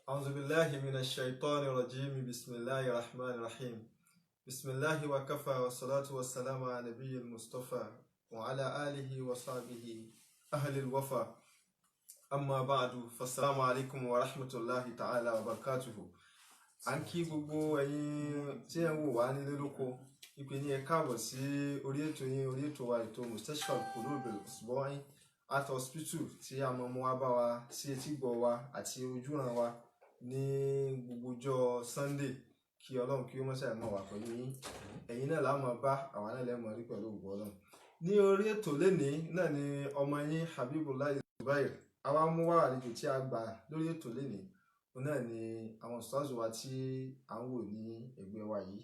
أعوذ بالله من الشيطان الرجيم بسم الله الرحمن الرحيم بسم الله وكفى والصلاة والسلام على نبي المصطفى وعلى آله وصحبه أهل الوفا أما بعد فالسلام عليكم ورحمة الله تعالى وبركاته. à ń kí gbogbo ẹ̀yin tí ẹ ń wò wá nílé lóko ìpè ní ẹ káàbọ̀ sí orí ètò wa ètò Mustashfa Al-Qulub Al-Usbu'i Heart Hospital tí a mọ̀ mú wá bá wa sí etí gbọ́ wa àti ojúràn wa ní gbogbo ọjọ́ Sunday. Kí Ọlọ́run kí ó mọ́ṣẹ́ mọ́ wà pẹ̀lú yín, ẹ̀yin náà láàmú bá àwọn náà lẹ́mọ̀ rí pẹ̀lú ògbó Ọlọ́run. Ní orí ètò lénìí náà ni ọmọ yín Habibullah Zubair àwa mú wá àlejò tí a gbà lórí ètò lénìí. Náà ni àwọn ustaz wa tí à ń wò ní ẹgbẹ́ wa yìí.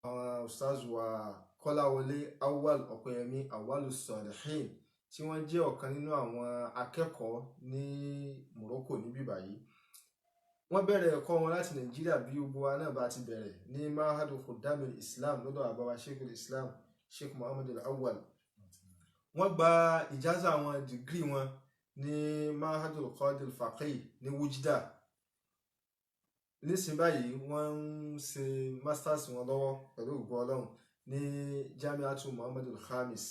Àwọn ustaz wa Kọ́láwọlé Awwal Ọ̀pẹ́yẹmí Awwalus Salihin tí wọ́n jẹ́ ọ̀kan nínú àwọn akẹ́kọ̀ọ́ ní Morocco níbí báyìí. Wọ́n bẹ̀rẹ̀ ẹ̀kọ́ wọn láti Nàìjíríà bí gbogbo wa náà bá ti bẹ̀rẹ̀ ní Mahadu Khuddamil Islam lọ́dọ̀ àbáwá Sheikhul Islam Sheikh Muhammad Al-Awwal. Wọ́n gba ìjáza wọn dìgírì wọn ní Mahadul Qadil Faqih ní Wujda. Nísìn báyìí wọ́n ń ṣe masters wọn lọ́wọ́ pẹ̀lú ògo Ọlọ́run ní Jamiatu Muhammadul Khamis.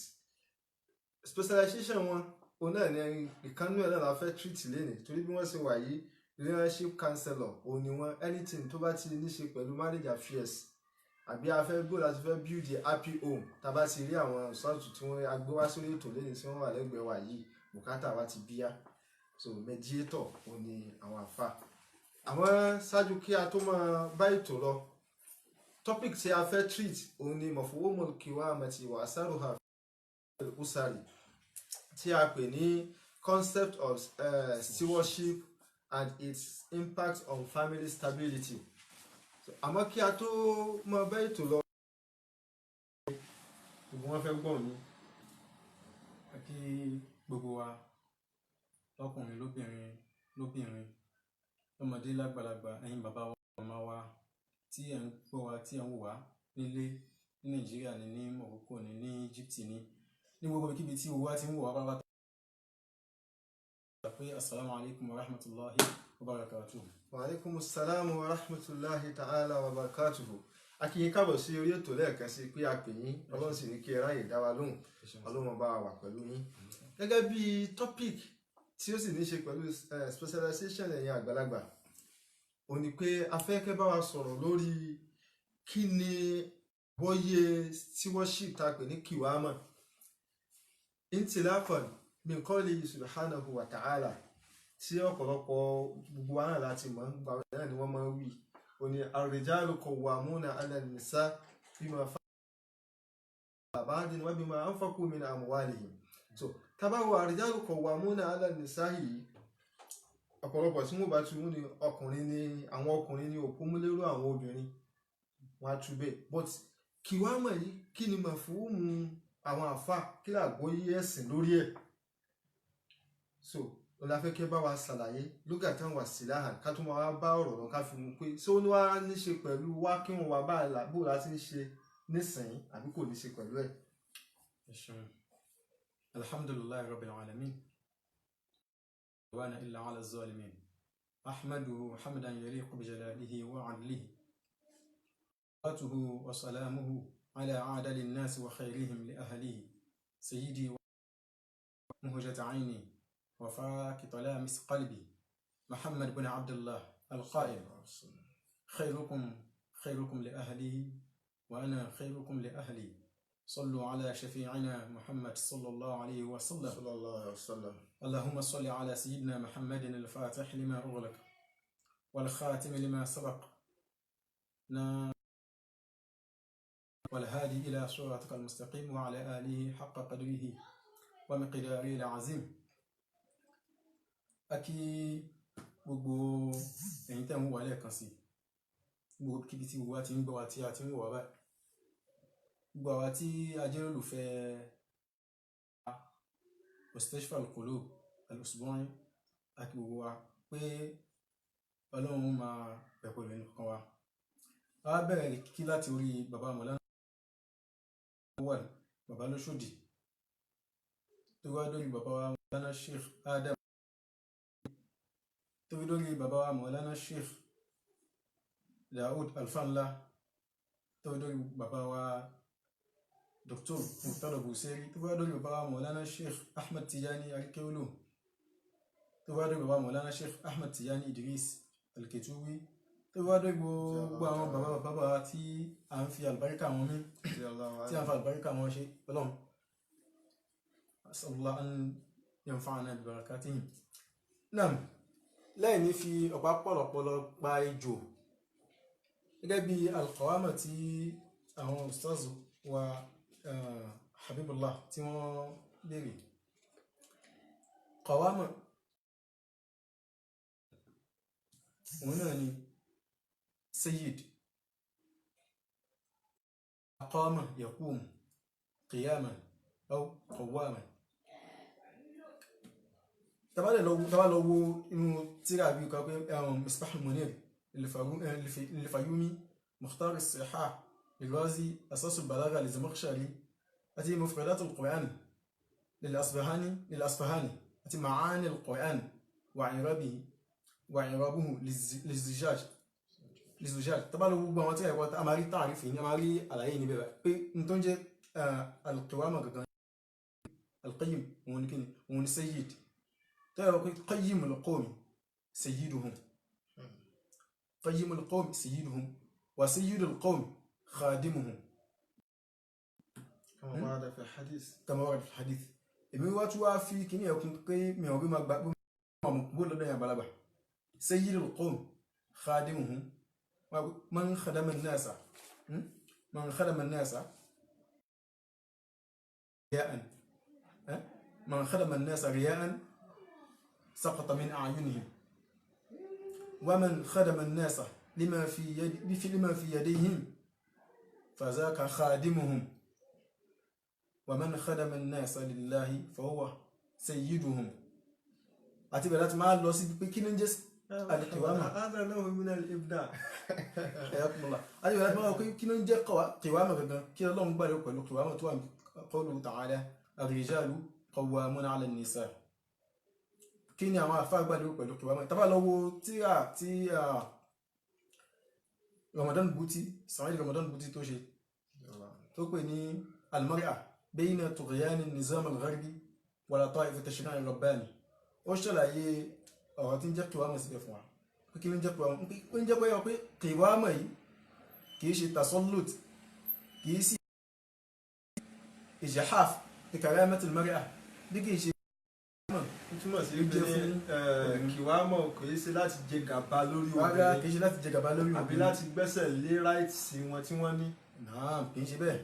Specialization wọn òun náà ní ìkànnì ẹ̀ náà la fẹ́ treat lénìí torí bí wọ́n ṣe wà yìí relationship counselor òun ni wọ́n. Anything tó bá ti ní ṣe pẹ̀lú marriage affairs àbí a fẹ́ gbọ́ láti fẹ́ build a happy home tá bá ti rí àwọn ṣáàtù tí wọ́n agbé wá sórí ètò lénìí tí wọ́n wà lẹ́gbẹ̀ẹ́ wa yìí bùkátà wa ti bíyá. So mediator òun ni àwọn àfà. Àmọ́ ṣáájú kí a tó máa bá ètò lọ, topic tí a fẹ́ treat òun ni mafhumul qiwamati wa asaruha fil usari tí a pè ní concept of stewardship and its impact on family stability. Àmọ́ kí a tó máa bá ètò lọ, gbogbo wọn fẹ́ gbọ́ mi. Kí gbogbo wa lọ́kùnrin lóbìnrin lọ́mọdé lágbàlagbà, ẹ̀yin bàbá wa màmá wa tí ẹ̀ ń gbọ́ wa tí ẹ̀ ń wò wá nílé ní Nàìjíríà ní Morocco ní Egypt ní gbogbo kíbi tí owó wa ti ń wò wá pátá pé assalamu alaikum wa rahmatullahi wa barakatuh. Wa alaikum assalamu wa rahmatullahi ta'ala wa barakatuh. A kí yín káàbọ̀ sí orí ètò lẹ́ẹ̀kan sí pé a pè yín, Ọlọ́run sì ní kí ẹ ráyè dá wa lóhùn, Ọlọ́run bá wa wà pẹ̀lú yín. Gẹ́gẹ́ bí topic tí ó sì ní ṣe pẹ̀lú specialization ẹ̀yin àgbàlagbà, ó ní pé a fẹ́ kẹ́ bá wa sọ̀rọ̀ lórí kí ni bóyé stewardship tá a pè ní kiwama intilafan min qawlihi subhanahu wa ta'ala tí ọ̀pọ̀lọpọ̀ gbogbo wa náà láti mọ̀ nígbà náà ni wọ́n máa ń wí. Ó ní ar-rijalu qawwamuna 'ala an-nisa bima fa'ala ba'din wa bima anfaqu min amwalihim. So tabawo ar-rijalu qawwamuna 'ala an-nisa yìí, ọ̀pọ̀lọpọ̀ tí wọ́n bá tún mú ni àwọn ọkùnrin ní òkú mú lérò àwọn obìnrin wọn á tú bẹ́ẹ̀. But kiwama yìí kí ni mafhumu àwọn àfà, kí làgbọ́yé ẹ̀sìn lórí ẹ̀. So ọláfẹ́kẹ́ bá wa ṣàlàyé lugatan wa silahan ká tó máa bá ọ̀rọ̀ lọ ká fi mú pé ṣé ó ní wá ní ṣe pẹ̀lú wá kí wọn wá bó láti ń ṣe nísìnyí àbí kò ní ṣe pẹ̀lú ẹ̀. Alhamdulillahi rabbil alamin wa la illa ala zalimin ahmaduhu hamdan yaliqu bi jalalihi wa adlihi wa salamuhu ala a'dali an-nas wa khayrihim li ahlihi sayyidi wa muhjat 'aini وفاك طلامس قلبي محمد بن عبد الله القائل خيركم لأهله وأنا خيركم لأهلي صلوا على شفيعنا محمد صلى الله عليه وسلم اللهم صل على سيدنا محمد الفاتح لما أغلق والخاتم لما سبق والهادي إلى صراطك المستقيم وعلى آله حق قدره ومقداره العظيم. Akí gbogbo ẹ̀yin tẹ́ ń wò wá lẹ́ẹ̀kan sí gbogbo kíbi tí gbogbo wa ti ń gbọ́ wa tí a ti ń wò wá báyìí, gbogbo àwa tí a jẹ́ olùfẹ́ Mustashfa Al-Qulub Al-Usbu'i, akí gbogbo wa pé Ọlọ́run máa bẹ̀ pẹ̀lú ẹnì kan wa. A bẹ̀rẹ̀ kí láti orí bàbá Mọ̀lánà Awwal, bàbá lóṣòdì tó wá lórí bàbá wa Mọ̀lánà Sheikh Adam tó fi lórí bàbá wa Maulana Sheikh Daoud Alfanla, tó fi lórí bàbá wa Dr. Murtada Busiri, tó fi lórí bàbá wa Maulana Sheikh Ahmed Tijani Alkeulu, tó fi lórí bàbá wa Maulana Sheikh Ahmed Tijani Idris Alketubi, tó fi lórí gbogbo àwọn bàbá tí a ń fi àlùbáríkà wọn mí, tí a ń fi àlùbáríkà wọn ṣe Ọlọ́run. As'alullah an yanfa'ana bi barakatihim. Naam, lẹ́yìn ní fi ọ̀pá pọ̀lọ̀pọ̀lọ̀ pa ejò gẹ́gẹ́ bí alqawama tí àwọn ustaz wa Habibullah tí wọ́n béèrè. Qawama òun náà ni sayyid aqama yaqumu qiyaman aw qawaman. Tàbá lọ wo inú tírà bí kọ́ pé Misbah al-Munir للفيومي مختار الصحاح للرازي أساس البلاغة للزمخشري أتي مفردات القرآن للأصفهاني أتي معاني القرآن وإعرابه للزجاج. طبعا لو ما تيجي وقت أماري تعرفين أماري على أي نبي بقى نتونج القوامة القيم ون السيد تعرف قيم القوم سيدهم، قيم القوم سيدهم وسيد القوم خادمهم كما ورد في الحديث. كما ورد في الحديث. èmi wá tún wá fi kíní ẹ̀kún pé mi ò rí máa gbàgbé mọ̀ lọ́dọ̀ yẹn balaba سيد القوم خادمهم من خدم الناس رياء من خدم الناس رياء سقط من أعينهم ومن خدم الناس لما في يديهم فذاك خادمهم ومن خدم الناس لله فهو سيدهم. أتبعت مع الله سيد كي ننجس القوامة. هذا نوع من الإبداع. حياكم الله. أتبعت مع الله كي ننجس قوامة كي الله مبارك له قوامة قوله تعالى الرجال قوامون على النساء. kí ni àwọn àfáà gbàdúrà pẹ̀lú kìwámọ̀ tá bá lọ wo tíra tí Ramadan Buti Said Ramadan Buti tó ṣe tó pè ní al-mar'a bayna tughyan an-nizam al-gharbi wa lata'if at-tashri' ar-rabbani. ó ṣàlàyé ọ̀rọ̀ tí ń jẹ́ kìwámọ̀ síbẹ̀ fún wa pé kí ló ń jẹ́ kìwámọ̀ ó ń jẹ́ pé kìwámọ̀ yìí kìí ṣe tasallut kìí sí ijhaf li karamat al-mar'a bí kìí ṣe túmọ̀ sí pé kìwámọ̀ kò yí sí láti jẹ gàba lórí obìnrin, kì í ṣe láti jẹ gàba lórí obìnrin àbí láti gbẹ́sẹ̀ lé ráìtì wọn tí wọ́n ní. náà kì í ṣe bẹ́ẹ̀.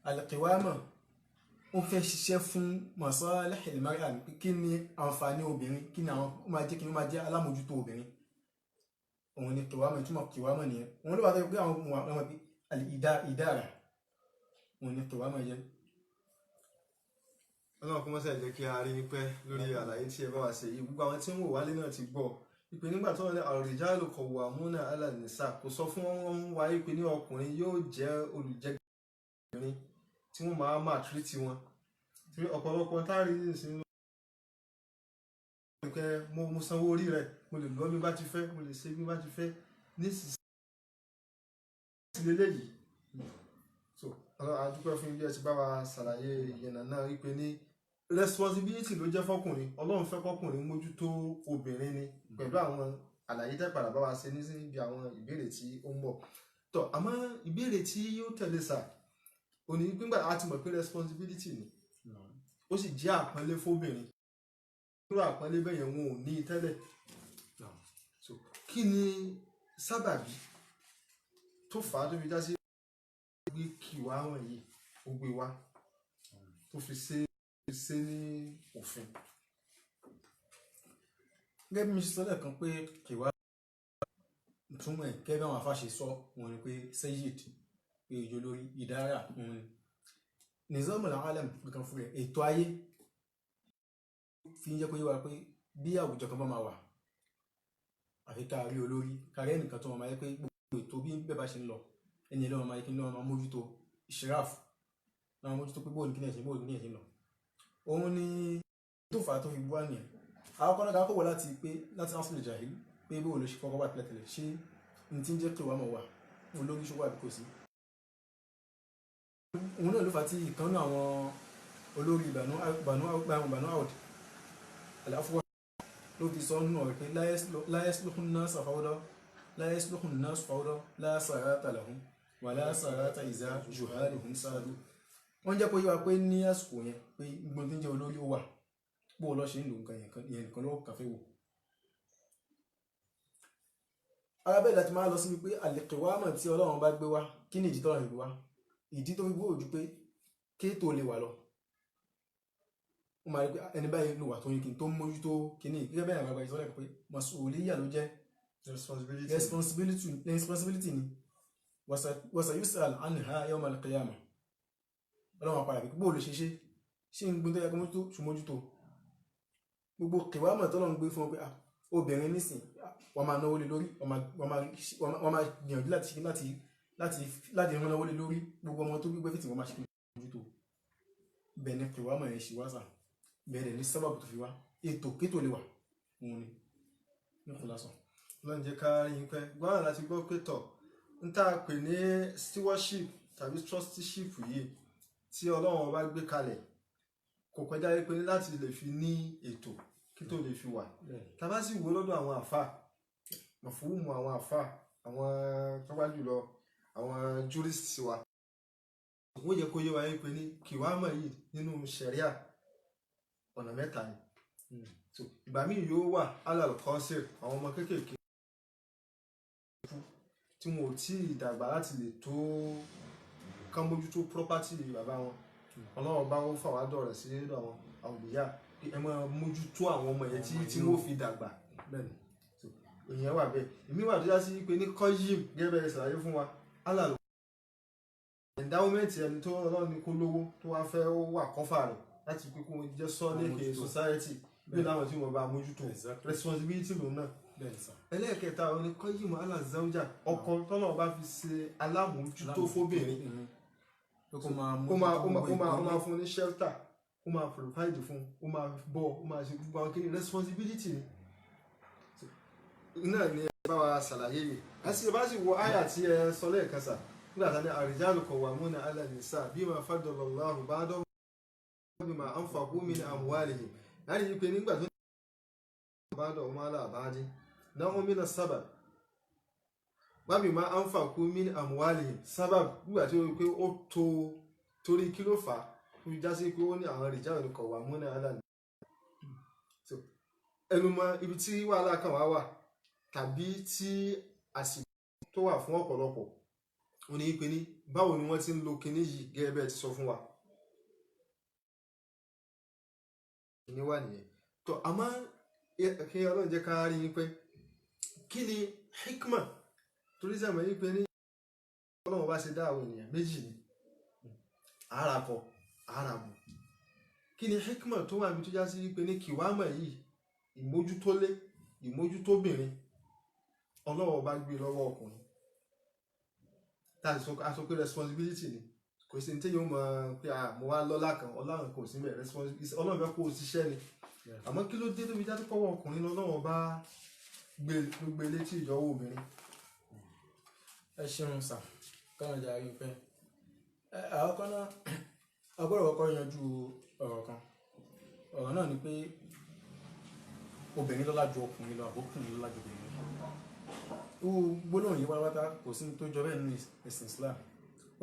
al-kìwámọ̀ ó fẹ́ ṣiṣẹ́ fún masalih al-mar'a kí ni àǹfààní obìnrin, kí ni àwọn ó máa jẹ́ kí ni ó máa jẹ́ alámòjútó obìnrin. òun ni kìwámọ̀ ìtumọ̀ kìwámọ̀ nìyẹn. òun ló bá tẹ́ pé àwọn ọmọ bíi al-idara òun ni kìwámọ̀ jẹ́. Ọlọ́run kó mọ́sẹ̀ jẹ́ kí a rí pẹ́ lórí àlàyé tí ẹ bá wá ṣe yìí. Gbogbo àwọn tí ń wò wálé náà ti gbọ́ ìpè nígbà tó ní ar-rijalu qawwamuna 'ala an-nisa kò sọ fún wọn wáyé pé ní ọkùnrin yóò jẹ́ olùjẹ́gbẹ́ obìnrin tí wọ́n máa tírítì wọn. Tí ọ̀pọ̀lọpọ̀ táàrí ìsinmi pé mo sanwó orí rẹ̀, mo lè lọ bí bá ti fẹ́, mo lè ṣe bí bá ti fẹ́ nísinsìnyí lélẹ́yìí. So a dúpẹ́ fún ilé ẹ ti bá wa ṣàlàyé ìyẹnà náà wípé ní responsibility ló jẹ́ fọ́kùnrin. Ọlọ́run fẹ́ kọ́kùnrin mójútó obìnrin ni pẹ̀lú àwọn àlàyé tẹ́ padà bá wa ṣe níbi àwọn ìbéèrè tí ó ń bọ̀. Tọ́ àmọ́ ìbéèrè tí yóò tẹ̀lé sà òní gbígbà á ti mọ̀ pé responsibility ni ó sì jẹ́ àpọ́nlé fóbìnrin. Irú àpọ́nlé bẹ́ẹ̀ yẹn wọn ò ní tẹ́lẹ̀. So kí ni sábàbí tó fà á tó fi já sí gbé kìwámọ̀ yìí ó gbé wá tó fi ṣe ní òfin? gẹ́gẹ́ bí mi ṣe sọ lẹ́ẹ̀kan pé kìwámọ̀ ìtumọ̀ ẹ̀ gẹ́gẹ́ bí àwọn afáṣe sọ wọn ni pé sayyid pé ìjọ lórí ìdára wọn ni nizamul alam nǹkan fún rẹ̀ ètò ayé fi ń jẹ́ pé yíwa pé bí àwùjọ kan bá máa wà àfi ká rí olórí kárí ẹnìkan tó máa yẹ pé gbogbo ètò bí bẹ́ẹ̀ bá ṣe ń lọ ẹni ẹlẹ́wọ̀n máa yẹ kí ní wọ́n máa mójútó ìṣẹ́ráfù náà mójútó pé bóòlù kí ní ẹ̀ṣin lọ. òun ni tó fà á tó fi bú àníyàn àwọn kan náà ká kọ̀wọ́ láti asùlù jahil pé bó ló ṣe kọ́kọ́ wà tẹ́lẹ̀tẹ́lẹ̀ ṣé n ti ń jẹ́ pé wà mọ̀ wà olórí ṣó wà bí kò sí. òun náà ló fà á tí ìkan náà àwọn olórí Banu Awd al-Afwa ló fi sọ nínú ọ̀rẹ́ pé la yasluhu an-nas fawda la sarata lahum wa la sarata iza juhaluhum sadu. wọ́n jẹ́ kó yé wa pé ní àsìkò yẹn pé gbogbo tí ń jẹ́ olórí ó wà bó lọ́ ṣe ń lò nǹkan yẹn nìkan ló kàfẹ́ wò. arábẹ́ láti máa lọ sí wípé al-qiwama tí Ọlọ́run bá gbé wá kí ni ìdí tọ́lọ́run fi wá ìdí tó fi gbé òjú pé kéètò lè wà lọ. wọ́n máa rí pé ẹni báyìí ló wà tó yín kí n tó mójútó kíní gẹ́gẹ́ bẹ́ẹ̀ àgbàgbà ìsọ́lẹ̀ pé mas'uliyya ló jẹ́ responsibility ni wa sayus'al anha yawm al-qiyamah. Ọlọ́run àpàdà pé bóòlù ṣe ń gbé tó yẹ kó mójútó ṣùmójútó gbogbo qiwama tọ́lọ́run gbé fún ọ pé obìnrin nísìn wọ́n máa náwó lé lórí wọ́n máa gbìyànjú láti rán náwó lé lórí gbogbo ọmọ tó gbígbé fìtì wọ́n máa ṣe mójútó bẹ́ẹ̀ ni qiwama yẹn ṣe wá sà bẹ́ẹ̀ ní sábàbù tó fi wá ètò kétò lè wà òun ni ní kò lásán. lọ́n jẹ́ ká yín pẹ́ gbọ́dọ̀ láti gbọ́ pé tọ̀ ń tà pé ní stewardship tàbí trusteeship yìí tí Ọlọ́run bá gbé kalẹ̀ kò kọjá pé láti lè fi ní ètò kí tó lè fi wà. tá bá sì wo lọ́dọ̀ àwọn àfà mọ̀fúnmù àwọn àfà àwọn tọ́pá jùlọ àwọn jurists wa wọ́n yẹ kó yé wa pé ní qiwama yìí nínú ṣẹ̀ríà ọ̀nà mẹ́ta ni. ìgbà míì yóò wà alal qasir àwọn ọmọ kéékèèké tí wọn ò tí ì dàgbà láti lè tó kán mójútó property bàbá wọn. Ọlọ́run bá ó fà wá dọ̀rẹ̀ sí àwọn àwòlíyà ẹ máa mójútó àwọn ọmọ yẹn tí wọ́n fi dàgbà. bẹ́ẹ̀ni ìyẹn wà bẹ́ẹ̀ èmi wà tó já sí pé ní kọ́yìm gẹ́gẹ́ bẹ́ẹ̀ ṣàlàyé fún wa alàlọ́ endowment ẹni tó Ọlọ́run ní kó lówó tó wá fẹ́ ó wà kọ́fà rẹ̀ láti pé kó jẹ́ sọ́ọ́lẹ́kẹ̀ society bí láwọn tí wọ́n bá mójútó responsibility lòun náà. ẹlẹ́ẹ̀kẹta òní kọ́yìm alazawja ọkọ tọ́lọ́ bá fi ṣe alámòójútó fóbìnrin kó máa fún ní shelter kó máa provide fún kó máa bọ́ kó máa ṣe gbogbo àwọn kìíní responsibility ni náà ni ẹ bá wa ṣàlàyé yìí àti ẹ bá sì wo àyà tí ẹ sọ lẹ́ẹ̀kan sà nígbà tá ní ar-rijalu qawwamuna 'ala an-nisa bima faddala Allahu ba'dahum bima anfaqu min amwalihim láti yí pé nígbà tó ní ba'dahum 'ala ba'din náà min as-sabab bima anfaqu min amwalihim sábàb nígbà tí ó rí pé ó tó torí kí ló fà á ó já sí pé ó ní àwọn rijalu qawwamuna 'ala an-nisa ẹnu mọ ibi tí wàhálà kan wà tàbí tí àsìkò tó wà fún ọ̀pọ̀lọpọ̀ ó ní pé ní báwo ni wọ́n ti ń lo kinní yìí gẹ́gẹ́ bẹ́ẹ̀ ti sọ fún wa. ìní wà nìyẹn tó àmọ́ kí Ọlọ́run jẹ́ ká rí i pé kí ni hikma torí sẹ́mi yìí pé ní Ọlọ́run bá ṣe dá àwọn ènìyàn méjì ni àràkọ àràbù kí ni hikma tó wà níbi tó já sí pé ní qiwama yìí ìmójútólé ìmójútóbìnrin Ọlọ́run bá gbé lọ́wọ́ ọkùnrin láti sọ pé responsibility ni kò sí ní tí yóò mọ pé mo wá lọ́lá kan Ọlọ́run kò sí mẹ́ responsibility Ọlọ́run fẹ́ kó o ṣiṣẹ́ ni àmọ́ kí ló dé tó fi já tó kọ́wọ́ ọkùnrin Ọlọ́run bá gbé létí ìjọwọ́ obìnrin. ẹ ṣeun sà káwọn jà rí pẹ́ àwọn kan náà agbọ́dọ̀ kọ́kọ́ yanjú ọ̀rọ̀ kan ọ̀rọ̀ náà ni pé obìnrin lọ́lá ju ọkùnrin lọ àbókùnrin lọ́lá ju obìnrin lọ. gbólóhùn yìí pátápátá kò sí tó jọ bẹ́ẹ̀ nínú ẹ̀sìn Islam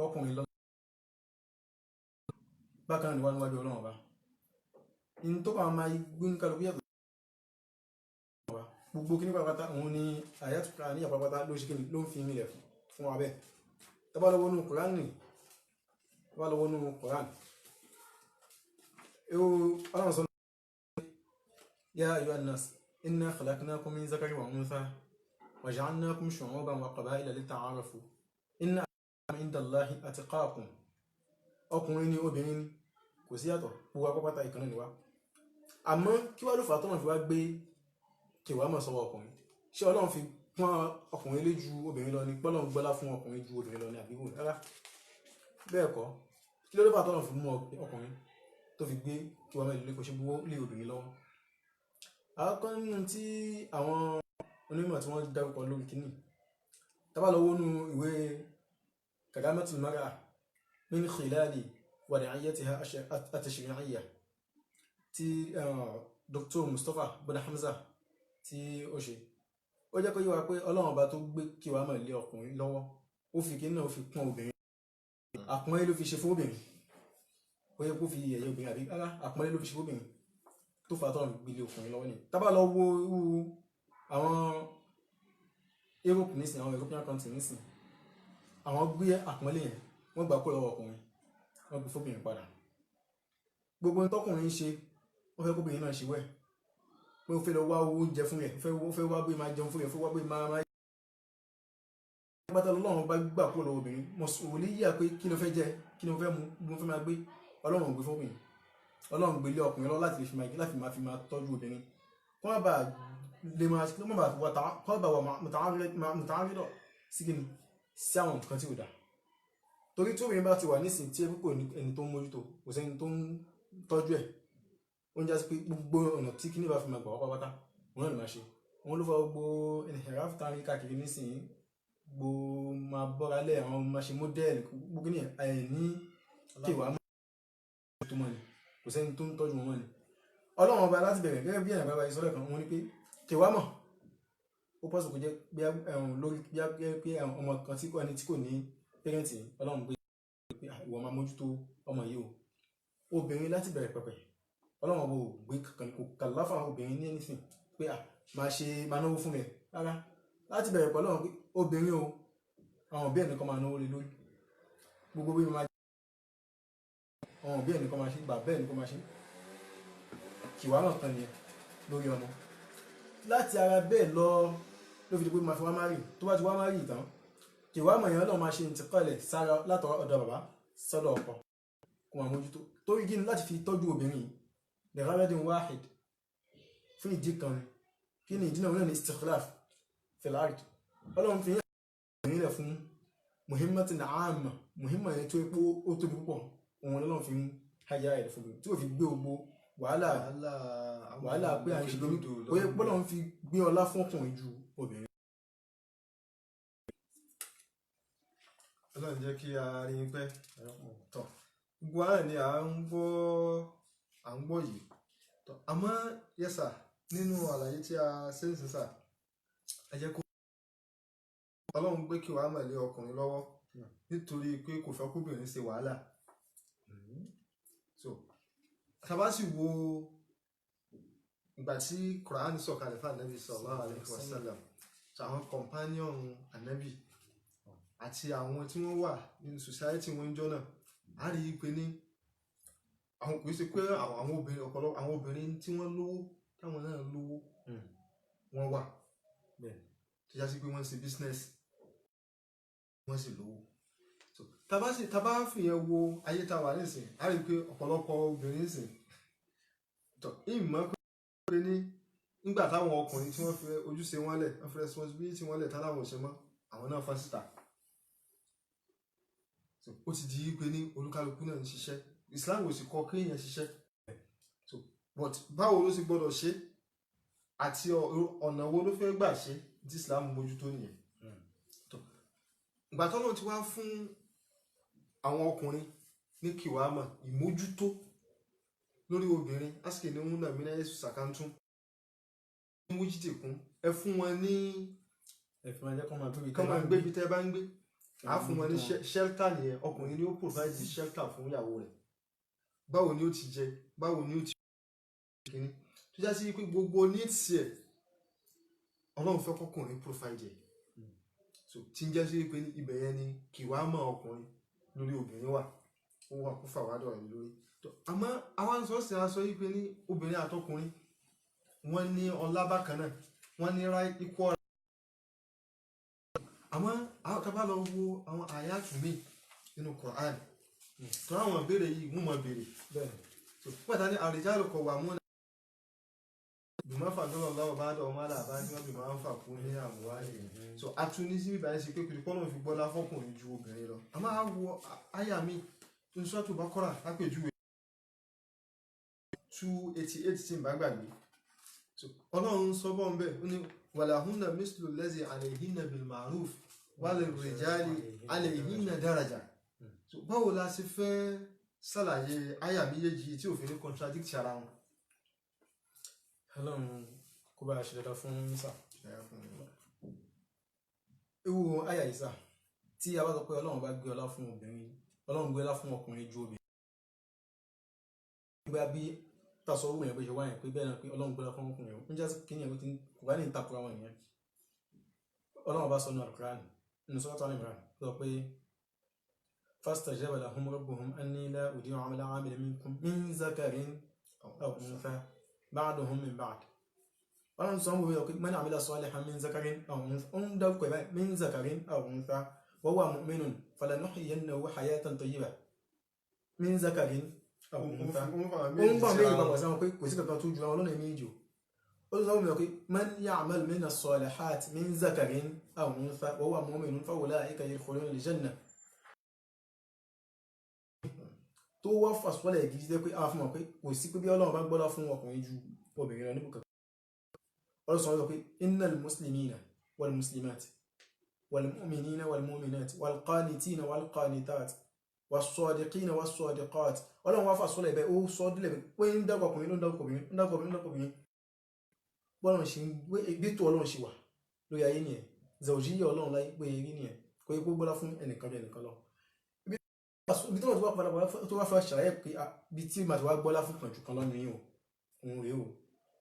ọkùnrin lọ́lá bákan náà níwájú Ọlọ́run ọba ní tó bá máa gbé ní kálukú yàtọ̀ gbogbo kíní pátápátá òun ni àyàtúkà ní àpapátá ló ṣe kíni ló ń fi ilẹ̀ fún wa bẹ́ẹ̀ tọ́ba lọ́wọ́ nínú Kùránì tọ́ba lọ́wọ́ nínú Kùránì Ọlọ́run sọ يا أيها الناس إنا خلقناكم من ذكر وأنثى وجعلناكم شعوبا وقبائل لتعارفوا إن أكرمكم عند الله أتقاكم ọkùnrin ni obìnrin ni kò sí yàtọ̀ gbogbo apápátá ìkànnì ni wá àmọ́ kí wá ló fà tọ́nà fi wá gbé qiwama sọ́wọ́ ọkùnrin ṣé Ọlọ́run fi pọ́n ọkùnrin lé ju obìnrin lọ ni pọ́lọ́run gbọ́lá fún ọkùnrin ju obìnrin lọ ni àbí wò rárá bẹ́ẹ̀ kọ́ kí ló fà tọ́nà fi mú ọkùnrin tó fi gbé qiwama lé kò ṣe gbówó lé obìnrin lọ́wọ́ àkọ́kọ́ nínú tí àwọn onímọ̀ tí wọ́n dárúkọ lórí kínní tá bá lọ wọnú ìwé Karamatul Mar'a min khilali wad'iyyatiha at-tashri'iyya tí Dr. Mustapha bin Hamza tí ó ṣe ó jẹ́ kó yé wa pé Ọlọ́run ọba tó gbé kíwámà lé ọkùnrin lọ́wọ́ ó fi kí náà ó fi pọ́n obìnrin àpọ́nlé ló fi ṣe fún obìnrin ó yẹ kó fi ẹ̀yẹ obìnrin àbí rárá àpọ́nlé ló fi ṣe fún obìnrin tó fà tọ́run gbélé ọkùnrin lọ́wọ́ ni tá bá lọ wo irú àwọn Europe nísìn àwọn European country nísìn àwọn gbé àpọ́nlé yẹn wọ́n gbà kó lọ́wọ́ ọkùnrin wọ́n gbé fóbìnrin padà gbogbo ohun tọkùnrin ń ṣe wọ́n fẹ́ kóbìnrin náà ṣe wẹ̀ pé ó fẹ́ lọ wá oúnjẹ fún rẹ̀ ó fẹ́ wá bí máa jẹun fún rẹ̀ ó fẹ́ wá bí máa pátá Ọlọ́run bá gbà kó lọ́wọ́ obìnrin mọ̀sùlùmí lè yíyà pé kí ló fẹ́ jẹ kí ló fẹ́ mu bí wọ́n fẹ́ máa gbé Ọlọ́run gbé fóbìnrin Ọlọ́run gbé lé ọkùnrin lọ láti fi máa tọ́jú obìnrin kó má bàa lè máa kó má bàa wà mùtàárìdọ̀ sí kí ni sí àwọn nǹkan tí ò dáa torí tí obìnrin bá ti wà nísìnyí tí ẹbí kò ní ẹni tó ń mójútó kò sẹ́ni tó ń tọ́jú ẹ̀ ó ń jásí pé gbogbo ọ̀nà tí kíní bá fi máa gbà wá pátá òun náà lè máa ṣe òun ló fọ gbogbo ẹnìyàrá fúntarí káàkiri nísìnyí gbogbo máa bọ́ra lẹ̀ àwọn máa ṣe mọ́dẹ́ẹ̀lì gbogbo ní àìní kéwàá mọ́ tó mọ́ ni kò sẹ́ni tó ń tọ́jú wọn mọ́ ni Ọlọ́run ọba láti bẹ̀rẹ̀ gẹ́gẹ́ bí ẹ̀rọ báyìí sọ́lẹ̀ kan wọ́n ní pé kéwàá mọ̀ ó pọ́sùn kò jẹ́ lórí pé ọmọ kan tí kò ní pẹ́rẹ́ǹtì Ọlọ́run gbé pé ìwọ máa mójútó ọmọ yìí o obìnrin láti bẹ̀rẹ̀ pẹ̀pẹ̀ Ọlọ́run ọba ò gbé kankan kò kàláfà obìnrin ní anything pé máa náwó fún rẹ̀ rárá láti bẹ̀rẹ̀ pẹ̀lú Ọlọ́run pé obìnrin o àwọn òbí ẹnìkan máa náwó lé lórí gbogbo bí máa àwọn òbí ẹnìkan máa ṣe gbà bẹ́ẹ̀ nìkan máa ṣe kìwá náà tán nìyẹn lórí ọmọ láti ara bẹ́ẹ̀ lọ ló fi di pé máa fi wá má rí tó bá ti wá má rí ìtàn kìwá mọ̀ èèyàn náà máa ṣe ìtìkọ́lẹ̀ sára látọ̀ ọ̀dọ̀ bàbá sọ́dọ̀ ọkọ kó máa mójútó torí gíní láti fi tọ́jú obìnrin lè rárẹ́dín wáhid fún ìdí kan ni kí ni ìdí náà wọ́n ní istikhlaf fil ard Ọlọ́run fi yẹn lẹ̀ fún muhimmatin aama muhimma yẹn tó epo ó tóbi púpọ̀ òun Ọlọ́run fi ń háyà ẹ̀ fún mi tí ò fi gbé gbogbo wàhálà pé à ń ṣe lórí ó yẹ Ọlọ́run fi gbé ọlá fún ọkùnrin ju obìnrin. Ọlọ́run jẹ́ kí a rí pẹ́ tọ̀ gbogbo àná ni à ń gbọ́ yìí tọ̀ àmọ́ yẹ́sà nínú àlàyé tí a ṣe ń sìn sà ẹ jẹ́ kó Ọlọ́run gbé kí wàá mọ̀lẹ́ ọkùnrin lọ́wọ́ nítorí pé kò fẹ́ kóbìnrin ṣe wàhálà so tábà sì wo ìgbà tí Quran sọ̀kalẹ̀ fún Ànábì sallallahu alaihi wasallam àwọn companion Ànábì àti àwọn tí wọ́n wà nínú society wọn jọ náà a rí i pé ní àwọn kò sí pé àwọn obìnrin ọ̀pọ̀lọpọ̀ àwọn obìnrin tí wọ́n lówó táwọn náà lówó wọ́n wà tó já sí pé wọ́n ṣe business wọ́n sì lówó so tábà fìyẹn wo ayé tá a wà nísìn a rí i pé ọ̀pọ̀lọpọ̀ obìnrin nísìn tó ìmọ̀ pé ní nígbà táwọn ọkùnrin tí wọ́n fi ojúṣe wọn lẹ̀ wọ́n fi responsibility wọn lẹ̀ táwọn ò ṣe mọ́ àwọn náà fásità ó ti di pé ní olúkálukú náà ń ṣiṣẹ́ Islam ò sì kọ́ kéèyàn ṣiṣẹ́ so but báwo ló sì gbọ́dọ̀ ṣe àti ọ̀nà wo ló fẹ́ gbà ṣe tí Islam mójútó nìyẹn ìgbà tó náà ti wá fún àwọn ọkùnrin ní kìwámà ìmójútó lórí obìnrin asìkè ní múnà mí náà Yésù sàkántún ní mójútì kún ẹ fún wọn ní ẹ̀fọn ẹ̀jẹ̀ kọ́ máa gbé ibi tẹ́ bá ń gbé a fún wọn ní shelter nìyẹn ọkùnrin ni ó provide shelter fún ìyàwó rẹ̀ báwo ni ó ti jẹ báwo ni ó ti kíní tó já sí pé gbogbo needs ẹ̀ Ọlọ́run fẹ́ kọ́kùnrin provide ẹ̀ so tí ń jẹ́ sí pé ibẹ̀ yẹn ni kìwámà ọkùnrin lórí obìnrin wà ó wà kó fàwádọ̀ rẹ̀ lórí àmọ́ àwọn sọ́ọ̀sì aṣọ yìí pé ní obìnrin àtọkùnrin wọ́n ní ọlá bákan náà wọ́n ní right equal àmọ́ àwọn tá bá lọ wo àwọn àyàtù mi nínú Quran tó àwọn ìbéèrè yìí mú mọ̀ béèrè so pẹ̀tà ní àrìjálù kọ̀ wà mú bìmọ̀ fàdúrà lọ́wọ́ bá dọ̀ ọmọ àlàbá ní wọ́n bìmọ̀ ń fà kún ní àmúwáyé so atúní sí bíbá yẹn sí pé kìrìkọ́nà fi gbọ́lá fọ́kùnrin ju obìnrin lọ àmọ́ a wo àyà mi tó ń sọ́tò Baqara lápèjúwe 288 tí n bá gbàgbé ọlọ́run sọ bọ́ ń bẹ̀ ó ní walahunna mislu allazi alayhinna bil ma'ruf walirrijali alayhinna daraja. Báwo la ṣe fẹ́ ṣàlàyé àyà méjèèjì tí òfin ní contradict ara wọn. Ọlọ́run kó bá a ṣe dáadáa fún Mísà. Ewu àyà yìí sà, tí a bá sọ pé Ọlọ́run bá gbé ọlá fún obìnrin, Ọlọ́run gbé ọlá fún ọkùnrin ju obìnrin. Nígbà bí tàṣọ owó yẹn bó ṣe wáyé pé bẹ́ẹ̀ náà pé Ọlọ́run gbé ọlá fún ọkùnrin ń jẹ́ kí ni ẹ̀kọ́ tí kò bá ní ìtakùrọ̀ àwọn ènìyàn. Ọlọ́run bá sọ nínú Al-Qur'an nínú Surah Al-Imran sọ pé fastajaba lahum rabbuhum anni la udi'u 'amala 'amilin minkum min zakarin aw untha ba'duhum min ba'd. Ọlọ́run sọ wọ́n wíwọ́ pé man 'amila salihan min zakarin aw untha ó ń dárúkọ ìbáyìí min zakarin aw untha wa huwa mu'minun falanuhyiyannahu hayatan tayyibah min zakarin aw untha. Ó ń gbà méjì papọ̀ sáwọn pé kò sí kankan tó ju àwọn ọlọ́nà méjì o. Ó sọ wọ́n pé man ya'mal mina s-salihati min zakarin aw untha wa huwa mu'minun fa ulaika yadkhuluna al-jannah. Tó wá fàṣọlẹ̀ gidi jẹ́ pé a fún wọn pé kò sí pé bí Ọlọ́run bá gbọ́lá fún ọkùnrin ju obìnrin lọ níbùkà. Ọlọ́run sọ pé innal muslimina wal muslimat wal mu'minina wal mu'minat wal qanitina wal qanitat was sadiqina was sadiqat. Ọlọ́run wá fàṣọlẹ̀ bẹ́ẹ̀ ó sọ dílẹ̀ pé ń dákọ̀ ọkùnrin ló ń dákọ̀ obìnrin ń dákọ̀ obìnrin ló ń dákọ̀ obìnrin. Bọ́lọ́run ṣe bí tó Ọlọ́run ṣe wà lórí ayé nìyẹn. Zawjiyya Ọlọ́run láyé pé eré nìyẹn kò yẹ kó gbọ́lá fún ẹnìkan ju ẹnìkan lọ. Ibi tí wọ́n ti wá padà tó wá fẹ́ ṣàlàyé pé bí tí màá ti wá gbọ́lá fún kànjú kan lọ́nà yìí o òun rèé o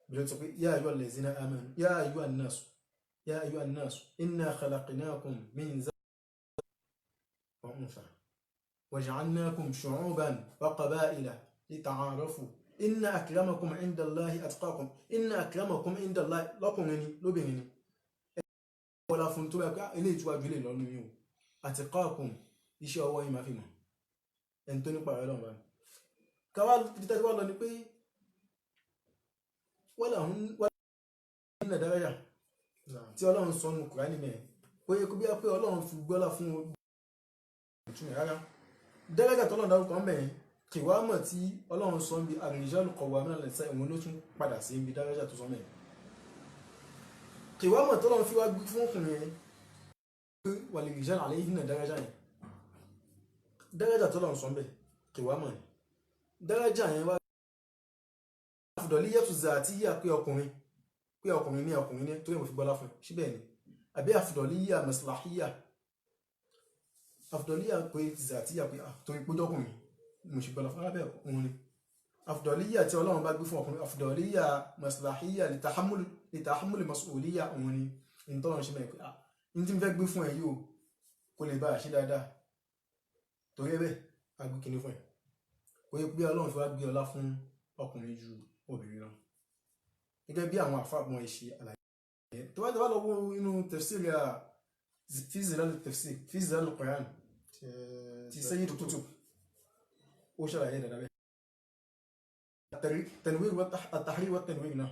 bí wọ́n ti sọ pé yá ayyuhal lazina amanu yá ayyuhan nasu inna khalaqnakum min zakarin wa untha wa ja'alnakum shu'uban wa qaba'ila lita'arafu inna akramakum 'inda Allahi atqakum inna akramakum 'inda Allahi lọ́kùnrin ni lóbìnrin ni gbọ́lá fún tó bá pé ilé ìtura ju ilé lọ́nà yìí o atqakum iṣẹ́ ọwọ́ yìí máa fi mọ̀ ẹni tó nípa ọ̀rọ̀ ọ̀rọ̀ káwá títẹ́ tí wọ́n lọ ni pé wọ́n làwọn nílẹ̀ dáráyà tí Ọlọ́run sọ nù Kùránì mẹ́rin pé kó bí i pé Ọlọ́run fi gbọ́lá fún ìtumọ̀ rárá dáráyà tọ́lọ́run dárúkọ mẹ́rin kìwámọ̀ tí Ọlọ́run sọ bí ar-rijalu qawwamuna 'ala an-nisa'i òun ló tún padà sí ibi dáráyà tó sọ mẹ́rin kìwámọ̀ tọ́lọ́run fi wá gbé fún ọkùnrin yẹn pé wal-rijalu 'alayhinna dáráyà yẹn daraja tó lọ́n sọ bẹ́ẹ̀ kìwámọ̀ ni daraja yẹn wá afdaliyatu zatiyya pé ọkùnrin ní ọkùnrin ní tó yẹ mo fi gbọ́lá fún síbẹ̀ ni àbí afdaliyya maslahiyya afdaliyya pé zatiyya pé torí pé ọkùnrin mo sì gbọ́lá fún alábẹ́ òun ni afdaliyya tí Ọlọ́run bá gbé fún ọkùnrin afdaliyya maslahiyya litahammul mas'uliyya òun ni ìtọ́lọ́run ṣe mẹ́rin pé ní tí mo fẹ́ gbé fún ẹ yìí o kó lè bá a ṣe dáadáa torí ẹbẹ agbó kìíní fún ẹ kò yẹ pé Ọlọ́run fi wá gbé ọlá fún ọkùnrin ju obìnrin lọ gẹ́gẹ́ bí àwọn àfáàgbọn ìṣe àlàyé tó bá lọ wo inú tafsir fi zilal Qur'an ti Sayyid Qutb ó ṣàlàyé dáadáa bẹ́ẹ̀ at-Tanwir at-Tahrir wa at-Tanwir náà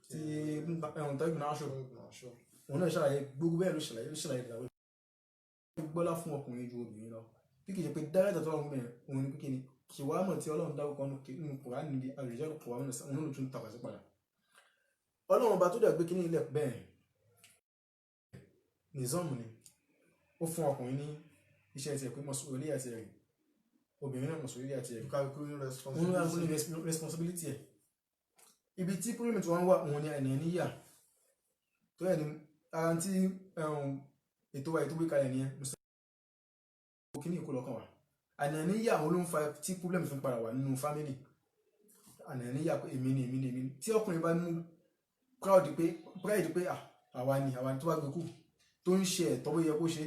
ti Ibn Ashur òun náà ṣàlàyé gbogbo bẹ́ẹ̀ ló ṣàlàyé dáadáa gbọ́lá fún ọkùnrin ju obìnrin lọ bí kìí ṣe pé dáradà tó lọ́wọ́ mẹ́rin òun ni pé kìwámọ̀ tí Ọlọ́run dárúkọ nínú Kùránì níbi ar-rijalu qawwamuna 'ala an-nisa'i òun ló tún tàpá sí padà Ọlọ́run bá tó dàgbé kí ní ilẹ̀ bẹ́ẹ̀ nìzọ́ọ̀mù ni ó fún ọkùnrin ní iṣẹ́ ti ẹ̀pẹ́ mas'uliyya àti rẹ̀ obìnrin náà mas'uliyya àti rẹ̀ responsibility ẹ̀ ibi tí pyramid wọn wà òun ni àìníyà tó yẹ ni ara tí ètò wa ètò gbé kalẹ̀ nìyẹn kí ní ìkó lọ́kàn wà àìníyà àwọn ló ń fa tí problem fi ń padà wà nínú family àìníyà pé èmi ni tí ọkùnrin bá mú pride pé àwa ni tó bá gbé kú tó ń ṣe ẹ̀tọ́ bó yẹ kó ṣe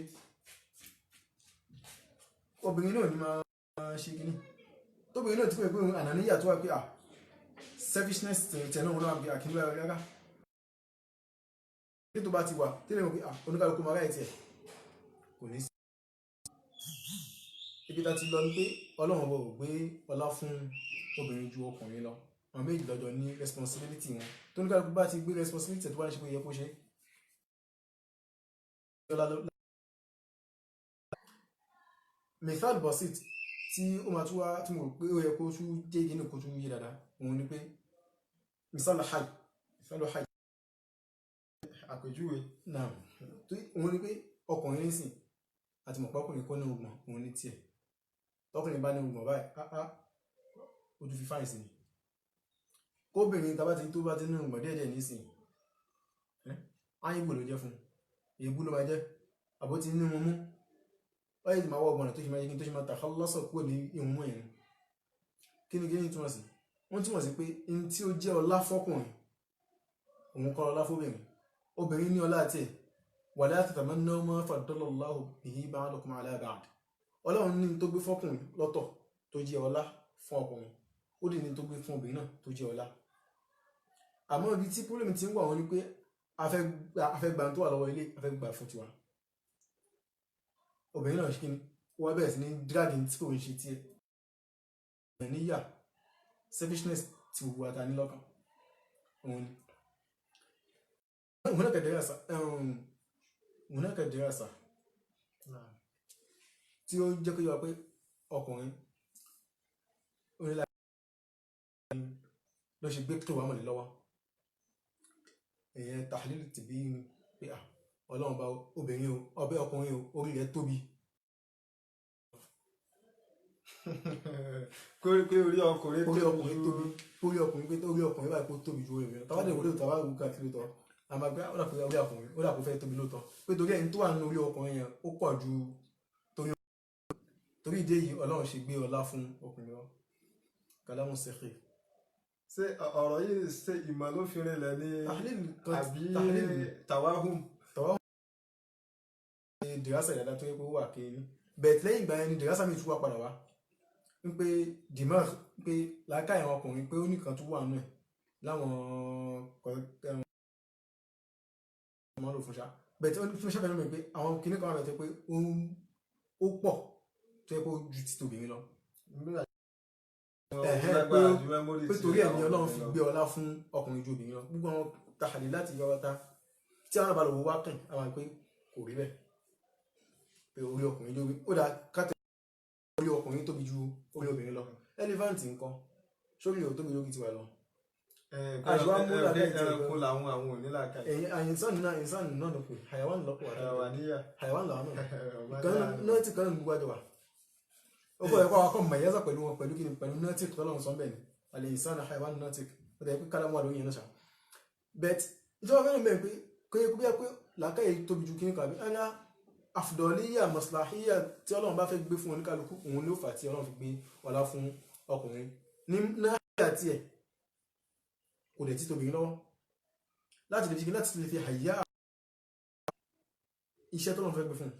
obìnrin náà ni máa ṣe kíní tóbìnrin náà ti pé àìníyà tó wà pé selfishness tẹ̀ náà wọn náà bí àkínú rárá ní tó bá ti wà tẹ́lẹ̀ mọ̀ pé oníkàlùkù máa ráyẹ̀ tiẹ̀ kò ní sí ibi tá ti lọ ní pé Ọlọ́run bọ̀ gbé ọlá fún obìnrin ju ọkùnrin lọ àwọn méjì lọ́jọ́ ní responsibility wọn tó ní kálukú bá ti gbé responsibility tó bá ń ṣe pé yẹ kó ṣe method basit tí ó máa tún wá tí mo rò pé ó yẹ kó tún jẹ́ ìdí nìkó tún yé dáadáa òun ni pé misal hajj sálọ hajj àpèjúwe. náà tó òun ni pé ọkùnrin nísìn àti mọ̀pá ọkùnrin kọ́ ní ọgbọ̀n òun ní tiẹ̀ tọkùnrin bá ní ọgbọ̀n báyìí ojú fi fáìsì ni kóbìnrin tó bá ti ní ọgbọ̀n díẹ̀díẹ̀ nísìn áyìnbó ló jẹ́ fún èébú ló máa jẹ́ àbó ti ní wọn mú báyìí ti máa wọ ọgbọ̀n tó ṣe máa yẹ kí n tó ṣe máa tàkà lọ́sọ̀ kúrò ní ìhun mọ́ yẹn kí ni túmọ̀ sí wọ́n túmọ̀ sí pé in tí ó jẹ́ ọlá fọ́kùnrin òun kọ́ ọlá fóbìnrin obìnrin ní ọlá tiẹ̀ wala tatamannaw ma faddala Allahu bihi ba'dakum ala ba'd ọlọ́run ní tó gbé fọ́kùnrin lọ́tọ̀ tó jẹ́ ọlá fún ọkùnrin ó dì ní tó gbé fún obìnrin náà tó jẹ́ ọlá àmọ́ ibi tí pólẹ́mì ti ń wà wọ́n ni pé afẹ́gbà tó wà lọ́wọ́ ilé afẹ́gbà fún tiwa obìnrin náà ṣe kí ni wọ́n bẹ̀rẹ̀ sí ní drag tí kò ń ṣe tiẹ̀ níyà selfishness ti gbogbo ata ní lọ́kàn òun ni هناك دراسة tí ó jẹ́ kó yọ pé ọkùnrin onílà ló ṣe gbé tó wà mọ̀lẹ́ lọ́wọ́ èyàn tahlil tìbí ní pé ọlọ́run bá obìnrin o ọbẹ̀ ọkùnrin o orí rẹ̀ tóbi pé orí ọkùnrin tóbi orí ọkùnrin pé orí ọkùnrin báyìí kó tóbi ju orí rẹ̀ tàbá dẹ̀ wọlé tàbá wù káàkiri tọ́ àmà pé ó dàpọ̀ orí ọkùnrin ó dàpọ̀ fẹ́ tóbi lóòótọ́ pé torí ẹni tó wà nínú orí ọkùnrin yẹn ó pọ̀ ju torí ìdí èyí ọlọ́run ṣe gbé ọlá fún ọkùnrin lọ kàlámù sẹ́kì. ṣé ọ̀rọ̀ yìí ṣe ìmọ̀ ló fi rinlẹ̀ ní àbí tàwáhùn. dìrásà ìdàdà tó yẹ kó wà kéèní bẹ̀ẹ̀ lẹ́yìn ìgbà yẹn ni dìrásà mi tún wà padà wá ń pé dìmọ̀ pé làákà ìwọ̀n ọkùnrin pé ó nìkan tún wà nù ẹ̀ láwọn ọmọ lò fún ṣá bẹ̀ẹ̀ tí wọ́n fún ṣàfihàn mi pé àwọn kìnnìkan wà bẹ̀ẹ̀ pé ó pọ̀ tó yẹ kó ju ti tòbìnrin lọ. pé torí ẹ̀ ní ọlọ́run fi gbé ọlá fún ọkùnrin ju obìnrin lọ gbogbo àwọn tàhàlì láti yọ ọta tí àwọn àbálò wá kàn àwọn pé kò rí bẹ́ẹ̀ pé orí ọkùnrin lórí ó dá kátẹ́ orí ọkùnrin tóbi ju orí obìnrin lọ elephant nǹkan sórí ò tóbi lórí tiwa lọ. ẹranko làwọn àwọn onílàkà yìí. ìsàn náà ló pè hayawan lọ́pọ̀ hayawan làwọn náà náà ti kan ní gbogbo àjọwà ó kọ́ ẹ̀kọ́ akọ́ mayẹ́sà pẹ̀lú wọn pẹ̀lú kíni pẹ̀lú nautic tọ́lọ́run sọ́nbẹ̀ ni alẹ́ ìsàn hayawan nautic ó dẹ̀ pé kálámù wà lórí yẹn náà ṣá bet ìjọba fẹ́ràn bẹ́ẹ̀ pé kóyè kó bí ẹ pé làákàyè tóbi ju kíní kàbí ẹ̀yà afdọ́líyà maslahiyya tí ọlọ́run bá fẹ́ gbé fún oníkálukú òun ló fà tí ọlọ́run fi gbé ọlá fún ọkùnrin ní náà tiẹ̀ kò dẹ̀ tí tóbi lọ́wọ́ láti lè fi láti lè fi àyà iṣẹ́ tó lọ́n fẹ́ gbé fún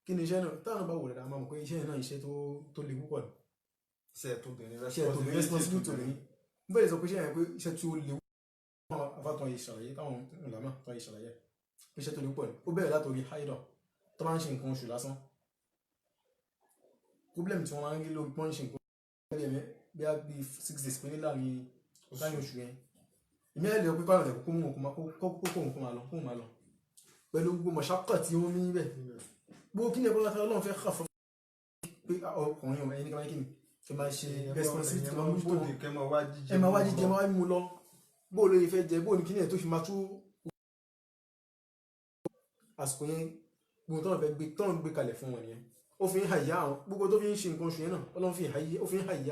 kí ni iṣẹ́ náà táwọn bá wò rẹ̀ máa mọ̀ pé iṣẹ́ náà iṣẹ́ tó le púpọ̀ ní iṣẹ́ tó bẹ̀rẹ̀ responsibility tó ní bẹ́ẹ̀ sọ pé iṣẹ́ yẹn pé iṣẹ́ tí ó le wọ́n afátọ́ ìṣàlàyé táwọn ìlànà tó ìṣàlàyé iṣẹ́ tó le púpọ̀ ní ó bẹ̀rẹ̀ látòrí haidọ̀ tó máa ń ṣe nǹkan oṣù lásán problem tí wọ́n máa ń rí lórí pọ́n ṣe nǹkan bí a bí 6 days pé láàrin oṣù yẹn ìmí ẹ̀ lè pé kọ́nà rẹ̀ kó mú òkú máa lọ pẹ̀lú gbogbo mọ̀ṣákà tí wọ́n ní bẹ̀ gbogbo kí ni ẹ̀kọ́ láti ọlọ́run fẹ́ kà fún pé ọkùnrin ọmọ ẹni kí ni kí máa ṣe responsibility kí máa mú tó ẹ máa wá jíjẹ máa wá mímu lọ bó ló yẹ fẹ́ jẹ bó ní kí ni ẹ̀ tó fi máa tú àsìkò yẹn gbogbo tọ́nà gbé kalẹ̀ fún wọn nìyẹn ó fi ń hàyà àwọn gbogbo tó fi ń ṣe nǹkan oṣù yẹn náà ọlọ́run fi ń hàyà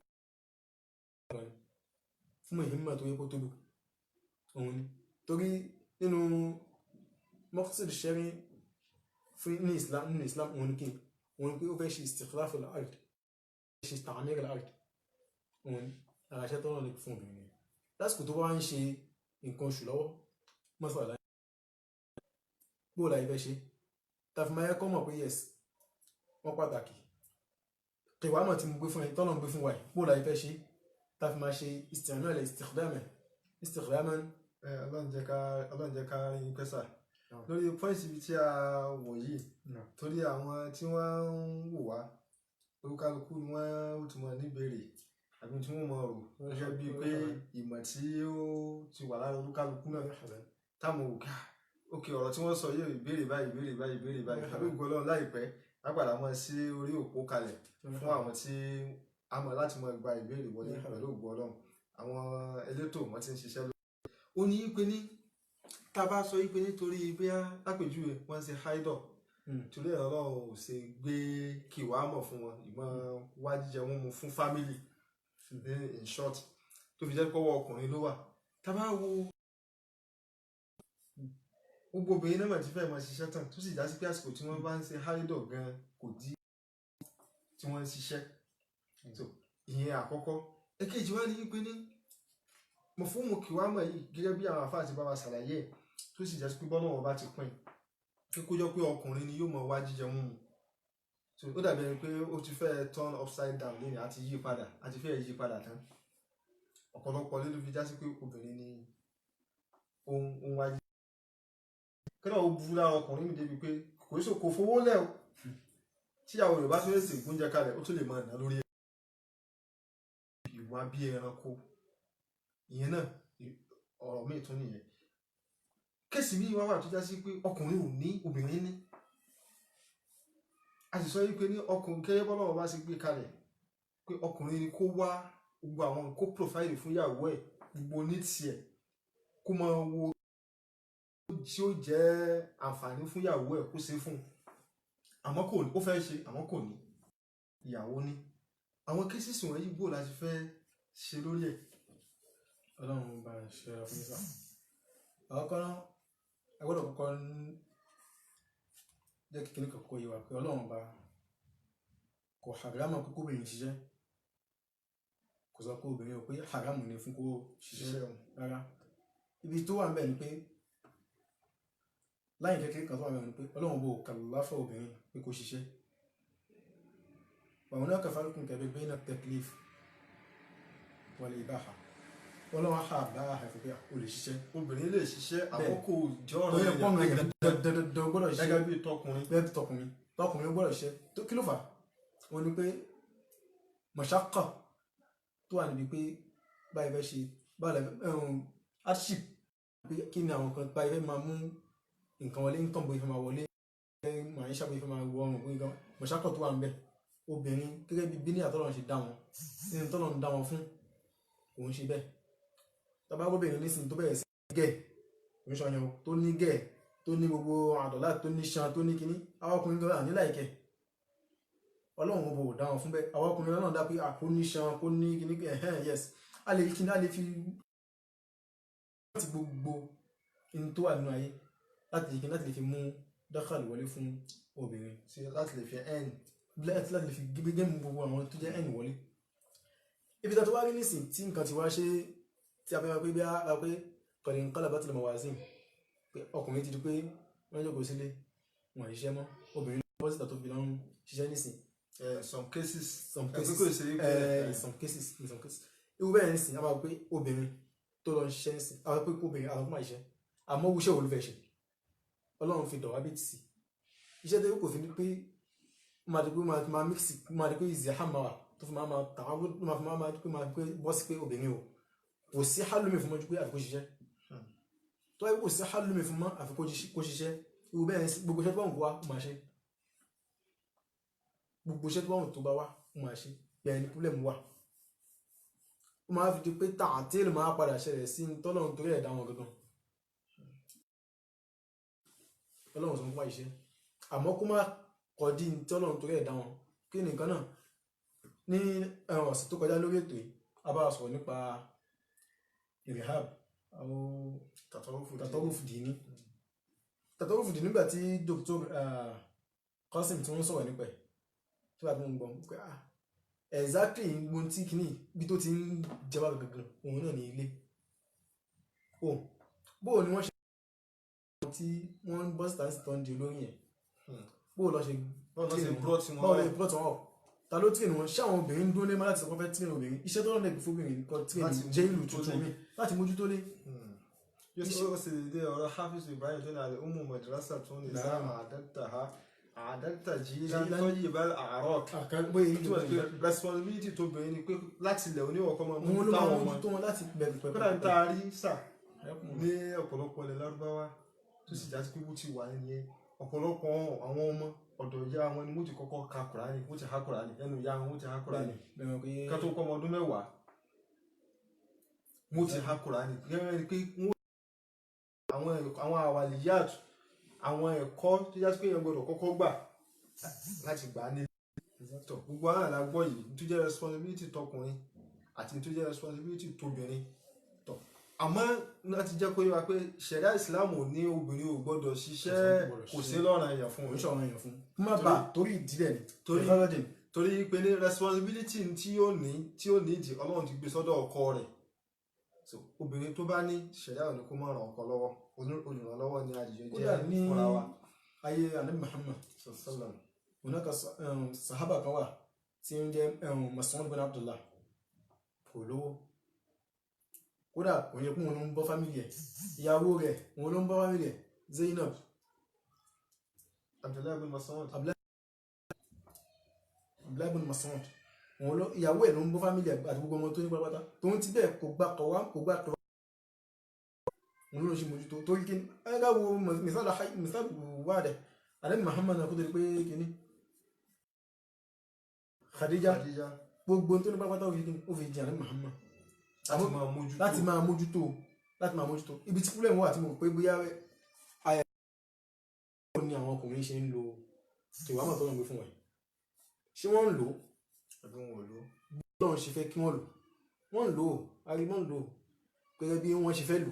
fún ìhìnmà tó yẹ kó tóbi òun ni torí nínú maqsid sharing fún ní islam òun ni kí òun pé ó fẹ́ ṣe istikhlaf al-ard ṣe ta'mir al-ard òun ara ṣẹ́ tọ́nà lè fún obìnrin lásìkò tó bá ń ṣe nǹkan oṣù lọ́wọ́ mọ́sàlá bóòlà ìfẹ́ ṣe tàfi máa yẹ kọ́ mọ̀ pé yes wọ́n pàtàkì kìwàmọ̀ tí mo gbé fún ẹ tọ́nà gbé fún wa bóòlà ìfẹ́ ṣe tàfi máa ṣe isti'mal istikhdaman ọlọ́run jẹ́ ká rí pẹ́sà lórí pọ́ìntì ibi tí a wò yìí torí àwọn tí wọ́n ń wò wá olúkálukú ni wọ́n ti mọ̀ níbèrè àbí tí wọ́n mọ̀ rò gẹ́gẹ́ bíi pé ìmọ̀ tí ó ti wà lára olúkálukú náà táwọn òkà òkè ọ̀rọ̀ tí wọ́n sọ yóò ìbéèrè báyìí àbí ìgbọ́lọ́run láìpẹ́ lágbàdá mọ́ sí orí òpó kalẹ̀ fún àwọn tí a mọ̀ láti mọ̀ gba ìbéèrè wọlé pẹ̀lú ògbọ́lọ́run àwọn elétò wọ́n ti ń ṣiṣẹ́ ó ní pé ní tá a bá sọ pé nítorí bí lápèjúwe wọ́n ń ṣe haidọ̀ torí ẹ̀rọ Ọlọ́run ò ṣe gbé kìwámọ̀ fún wọn ìmọ̀ wá jíjẹ wọn mu fún family in short tó fi jẹ́ pọ́wọ́ ọkùnrin ló wà tá a bá wo gbogbo obìnrin náà mà ti fẹ́ máa ṣiṣẹ́ tán tó sì dá sí pé àsìkò tí wọ́n bá ń ṣe haidọ̀ gan kò dí tí wọ́n ń ṣiṣẹ́ so ìyẹn àkọ́kọ́ èkejì wá ní pé ní mo fún mu kìwámọ̀ yìí gẹ́gẹ́ bí àwọn àfáà ti bá wa ṣàlàyé ẹ̀ tó sì jẹ́ pé bọ́lá wọn bá ti pín pé kó jọ pé ọkùnrin ni yóò mọ wá jíjẹ mímu so ó dàbí ẹni pé ó ti fẹ́ turn upside down lẹ́yìn àti yí padà àti fẹ́ yí padà tán ọ̀pọ̀lọpọ̀ ló fi já sí pé obìnrin ni ó ń wá jíjẹ kí náà ó bu lára ọkùnrin mi débi pé kò fowó lẹ̀ o tíyàwó rẹ̀ bá tó lè sè gbóúnjẹ kalẹ̀ ó tó lè máa ná lórí ìwà bí ẹranko ìyẹn náà ọ̀rọ̀ míì tún nìyẹn kéèsì míì wá wà tó já sí pé ọkùnrin ò ní obìnrin ní a sì sọ yìí pé ní ọkùnrin kẹ́yẹ́ bọ́lọ́wọ́ bá sì gbé kalẹ̀ pé ọkùnrin ni kó wá gbogbo àwọn kó profile fún ìyàwó ẹ̀ gbogbo ní tiẹ̀ kó máa wo tí ó jẹ́ àǹfààní fún ìyàwó ẹ̀ kó ṣe fún un àmọ́ kò ní ó fẹ́ ṣe àmọ́ kò ní ìyàwó ní àwọn kéṣìṣì wọ̀nyí gbò láti fẹ́ ṣe lórí ẹ̀. Ọlọ́run bá ṣe ra fún yíṣà àkọ́kọ́ náà ẹ gbọ́dọ̀ kọ́kọ́ jẹ́ kíkiri kọ̀kọ́ yìí wà pé Ọlọ́run bá kò haramu kókó obìnrin ṣiṣẹ́ kò sọ pé obìnrin ò pé haramu ni fún kó ṣiṣẹ́ rárá ibi tó wà ń bẹ̀ ni pé láyìn kékeré kan tó wà ń bẹ̀ ni pé Ọlọ́run bò kàlùláfà obìnrin pé kó ṣiṣẹ́ wàhùn náà kàfà lókun kẹ̀bẹ̀ bẹ́ẹ̀ náà taklif wal ibaha Ọlọ́run á bá àfẹ́ pé ó lè ṣiṣẹ́ obìnrin lè ṣiṣẹ́ àkókò jọ́rọ̀ yẹn dandan gbọ́dọ̀ ṣiṣẹ́ gẹ́gẹ́ bí tọkùnrin gbọ́dọ̀ ṣiṣẹ́ kí ló fà wọ́n ní pé mọ̀ṣákà tó wà níbi pé báyìí fẹ́ ṣe báyìí hardship kí ni àwọn kan báyìí fẹ́ máa mú nǹkan wọlé nǹkan bóyá fẹ́ máa wọlé màá ń ṣàbóyá fẹ́ máa wọ ọrùn bóyá mọ̀ṣákà tó wà ń bẹ̀ obìnrin gẹ́gẹ́ bí bí ní àtọ́lọ́run ṣe dá wọn nínú tọ́lọ́run dá wọn fún òun ṣe bẹ́ẹ̀ tọ́ba gbóbìnrin nísìnyí tó bẹ̀rẹ̀ sí gẹ̀ òun ṣọyàn tó ní gẹ̀ tó ní gbogbo àdọ̀lá tó ní ṣan tó ní kinní àwọn ọkùnrin tó wà nílà ìkẹ́ Ọlọ́run ò bò dá wọn fún bẹ́ẹ̀ àwọn ọkùnrin náà dá pé àkó ní ṣan kó ní kinní yes a lè kí ni a lè fi láti gbogbo in tó wà nínú ayé láti lè fi mú dákàlù wọlé fún obìnrin láti lè fi láti lè fi gbégbé mú gbogbo àwọn tó jẹ́ ẹ̀nì wọlé ibi tó wá rí nísìn tí nǹkan ti wá ṣe tí a fẹ́ máa pé bí a pé kọ̀lì nǹkan làbá tilẹ̀ mọ̀ wá sí pé ọkùnrin ti di pé wọ́n jókòó sílé wọn àìṣiṣẹ́ mọ́ obìnrin lọ́wọ́ síta tó fi lọ́rùn ṣiṣẹ́ nísìn. some cases in some cases irú bẹ́ẹ̀ nísìn a máa pé obìnrin tó lọ ṣiṣẹ́ nísìn a máa pé obìnrin àwọn tó máa ṣiṣẹ́ àmọ́ wúṣẹ́ wo ló fẹ́ ṣe Ọlọ́run fi dọ̀wá bí tì sí iṣẹ́ tó kò fi ní pé máa di pé máa mix máa di pé ìzì hàmáwà tó fi máa tàwọn máa pé bọ́ sí pé obìnrin o kò sí hálùmí fún mọ́ ju pé àfikún ṣiṣẹ́ tó wáyé kò sí hálùmí fún mọ́ àfikún kó ṣiṣẹ́ irú bẹ́ẹ̀ gbogbo iṣẹ́ tó bá wù wá ó máa ṣe gbogbo iṣẹ́ tó bá wù tó bá wá ó máa ṣe bẹ́ẹ̀ ni problem wà ó máa fi di pé tààtìlì máa padà ṣẹlẹ̀ sí tọ́lọ́run torí ẹ̀dá wọn gangan Ọlọ́run sọ fún wa iṣẹ́ àmọ́ kó má kọ̀dí tọ́lọ́run torí ẹ̀dá wọn kí nìkan náà ní ọ̀sẹ̀ tó kọjá lórí ètò yìí a bá sọ̀rọ̀ nípa irhab àwọn tàtọ́rùfù dìní nígbà tí Dr. Qasim tí wọ́n sọ̀rọ̀ nípa ẹ̀ tí wàá tó ń gbọ́n pé exactly gbọ́n tí kìíní bí tó ti ń jẹba gangan òun náà ní ilé bóò ni wọ́n ṣe tí wọ́n bọ́ síta sí tọ́ ń di olórí yẹn bóò lọ ṣe báwo lè brought wọn up ta ló tìrìn wọn ṣé àwọn obìnrin dúró lé má láti sọ pé fẹ́ tìrìn obìnrin iṣẹ́ tó lọ́nà ìgbìfọ́ obìnrin kọ́ tìrìn jẹ́ ìlú tuntun mi láti mójútó lé. yóò sì dé ọ̀rọ̀ Hafiz Ibrahim tó ní alẹ́ umu madrasa tó ní sáà àdẹ́tà jí lọ́yìn bá àárọ̀ responsibility tó bẹ̀rẹ̀ ni pé láti ilẹ̀ oníwọ̀kọ́ máa mú táwọn ọmọ kódà ń ta rí sà ní ọ̀pọ̀lọpọ̀ ilẹ̀ Lárúbáwá tó sì já sí pé wọ́n ti wà nìyẹn ọ̀pọ̀lọpọ̀ àwọn ọmọ ọ̀dọ̀ ìyá wọn ni wọ́n ti kọ́kọ́ ka Kùránì wọ́n ti há Kùránì ẹnu ìyá wọn wọ́n ti há Kùránì ká tó kọ́ ọmọ ọdún 10 wọ́n ti há Kùránì gẹ́gẹ́ bí pé àwọn àwàlíyàt, àwọn ẹ̀kọ́ tó jásí pé èèyàn gbọ́dọ̀ kọ́kọ́ gbà láti gbà á ní tọ̀. Gbogbo ara la gbọ́ yìí tó jẹ́ responsibility tọkùnrin àti tó jẹ́ responsibility tóbìnrin tọ̀. Àmọ́ láti jẹ́ kó yé wa pé ṣẹ̀ríà ìsìlámù ní obìnrin ò gbọ́dọ̀ ṣiṣẹ́, kò sí lọ́ranyàn fún un. Oníṣẹ́ ọ̀ràn èèyàn fún un má bà torí ìdílé ni torí pé ní responsibility tí ó ní ìdí Ọlọ́run ti gbé sọ́dọ̀ ọkọ rẹ̀. So obìnrin tó bá ní ṣẹ̀ríà ò ní kó má ràn ọkọ lọ́wọ́, olùrànlọ́wọ́ ni àdìjọ jẹ́ fúnra wa. Ayé Ànábì Muhammad sallam onaka sahaba kan wà tí ń jẹ́ Mas'ud bin Abdullah, kò lówó, kódà kò yẹ kún òun ló ń bọ́ fámìlì ẹ̀, ìyàwó rẹ̀ òun ló ń bọ́ fámìlì ẹ̀, Zainab Abdullahi bin Mas'ud òun ló ìyàwó ẹ̀ ló ń bọ́ fámìlì ẹ̀ àti gbogbo ọmọ tó ní pátápátá, tó ń ti bẹ́ẹ̀ kò gbà tọ̀wá òun ló ń ṣe mójútó. Torí kí ẹgbẹ́ wo mìsàlù wà dẹ̀ Ànábì Muhammad náà kó tó di pé kìíní Khadija gbogbo tó ní pátápátá ó fi jẹ́ Ànábì Muhammad láti máa mójútó. Ibi tí problem wà tí mo pé bóyá ayẹ ní àwọn ọkùnrin ṣe ń lo tìwámọ̀ tó ń gbé fún wọn, ṣé wọ́n ń lò ó àbí wọn ò lò ó? Ọlọ́run ṣe fẹ́ kí wọ́n lò, wọ́n ń lò ó, arimọ́ ń lò ó gẹ́gẹ́ bí wọ́n ṣe fẹ́ lò,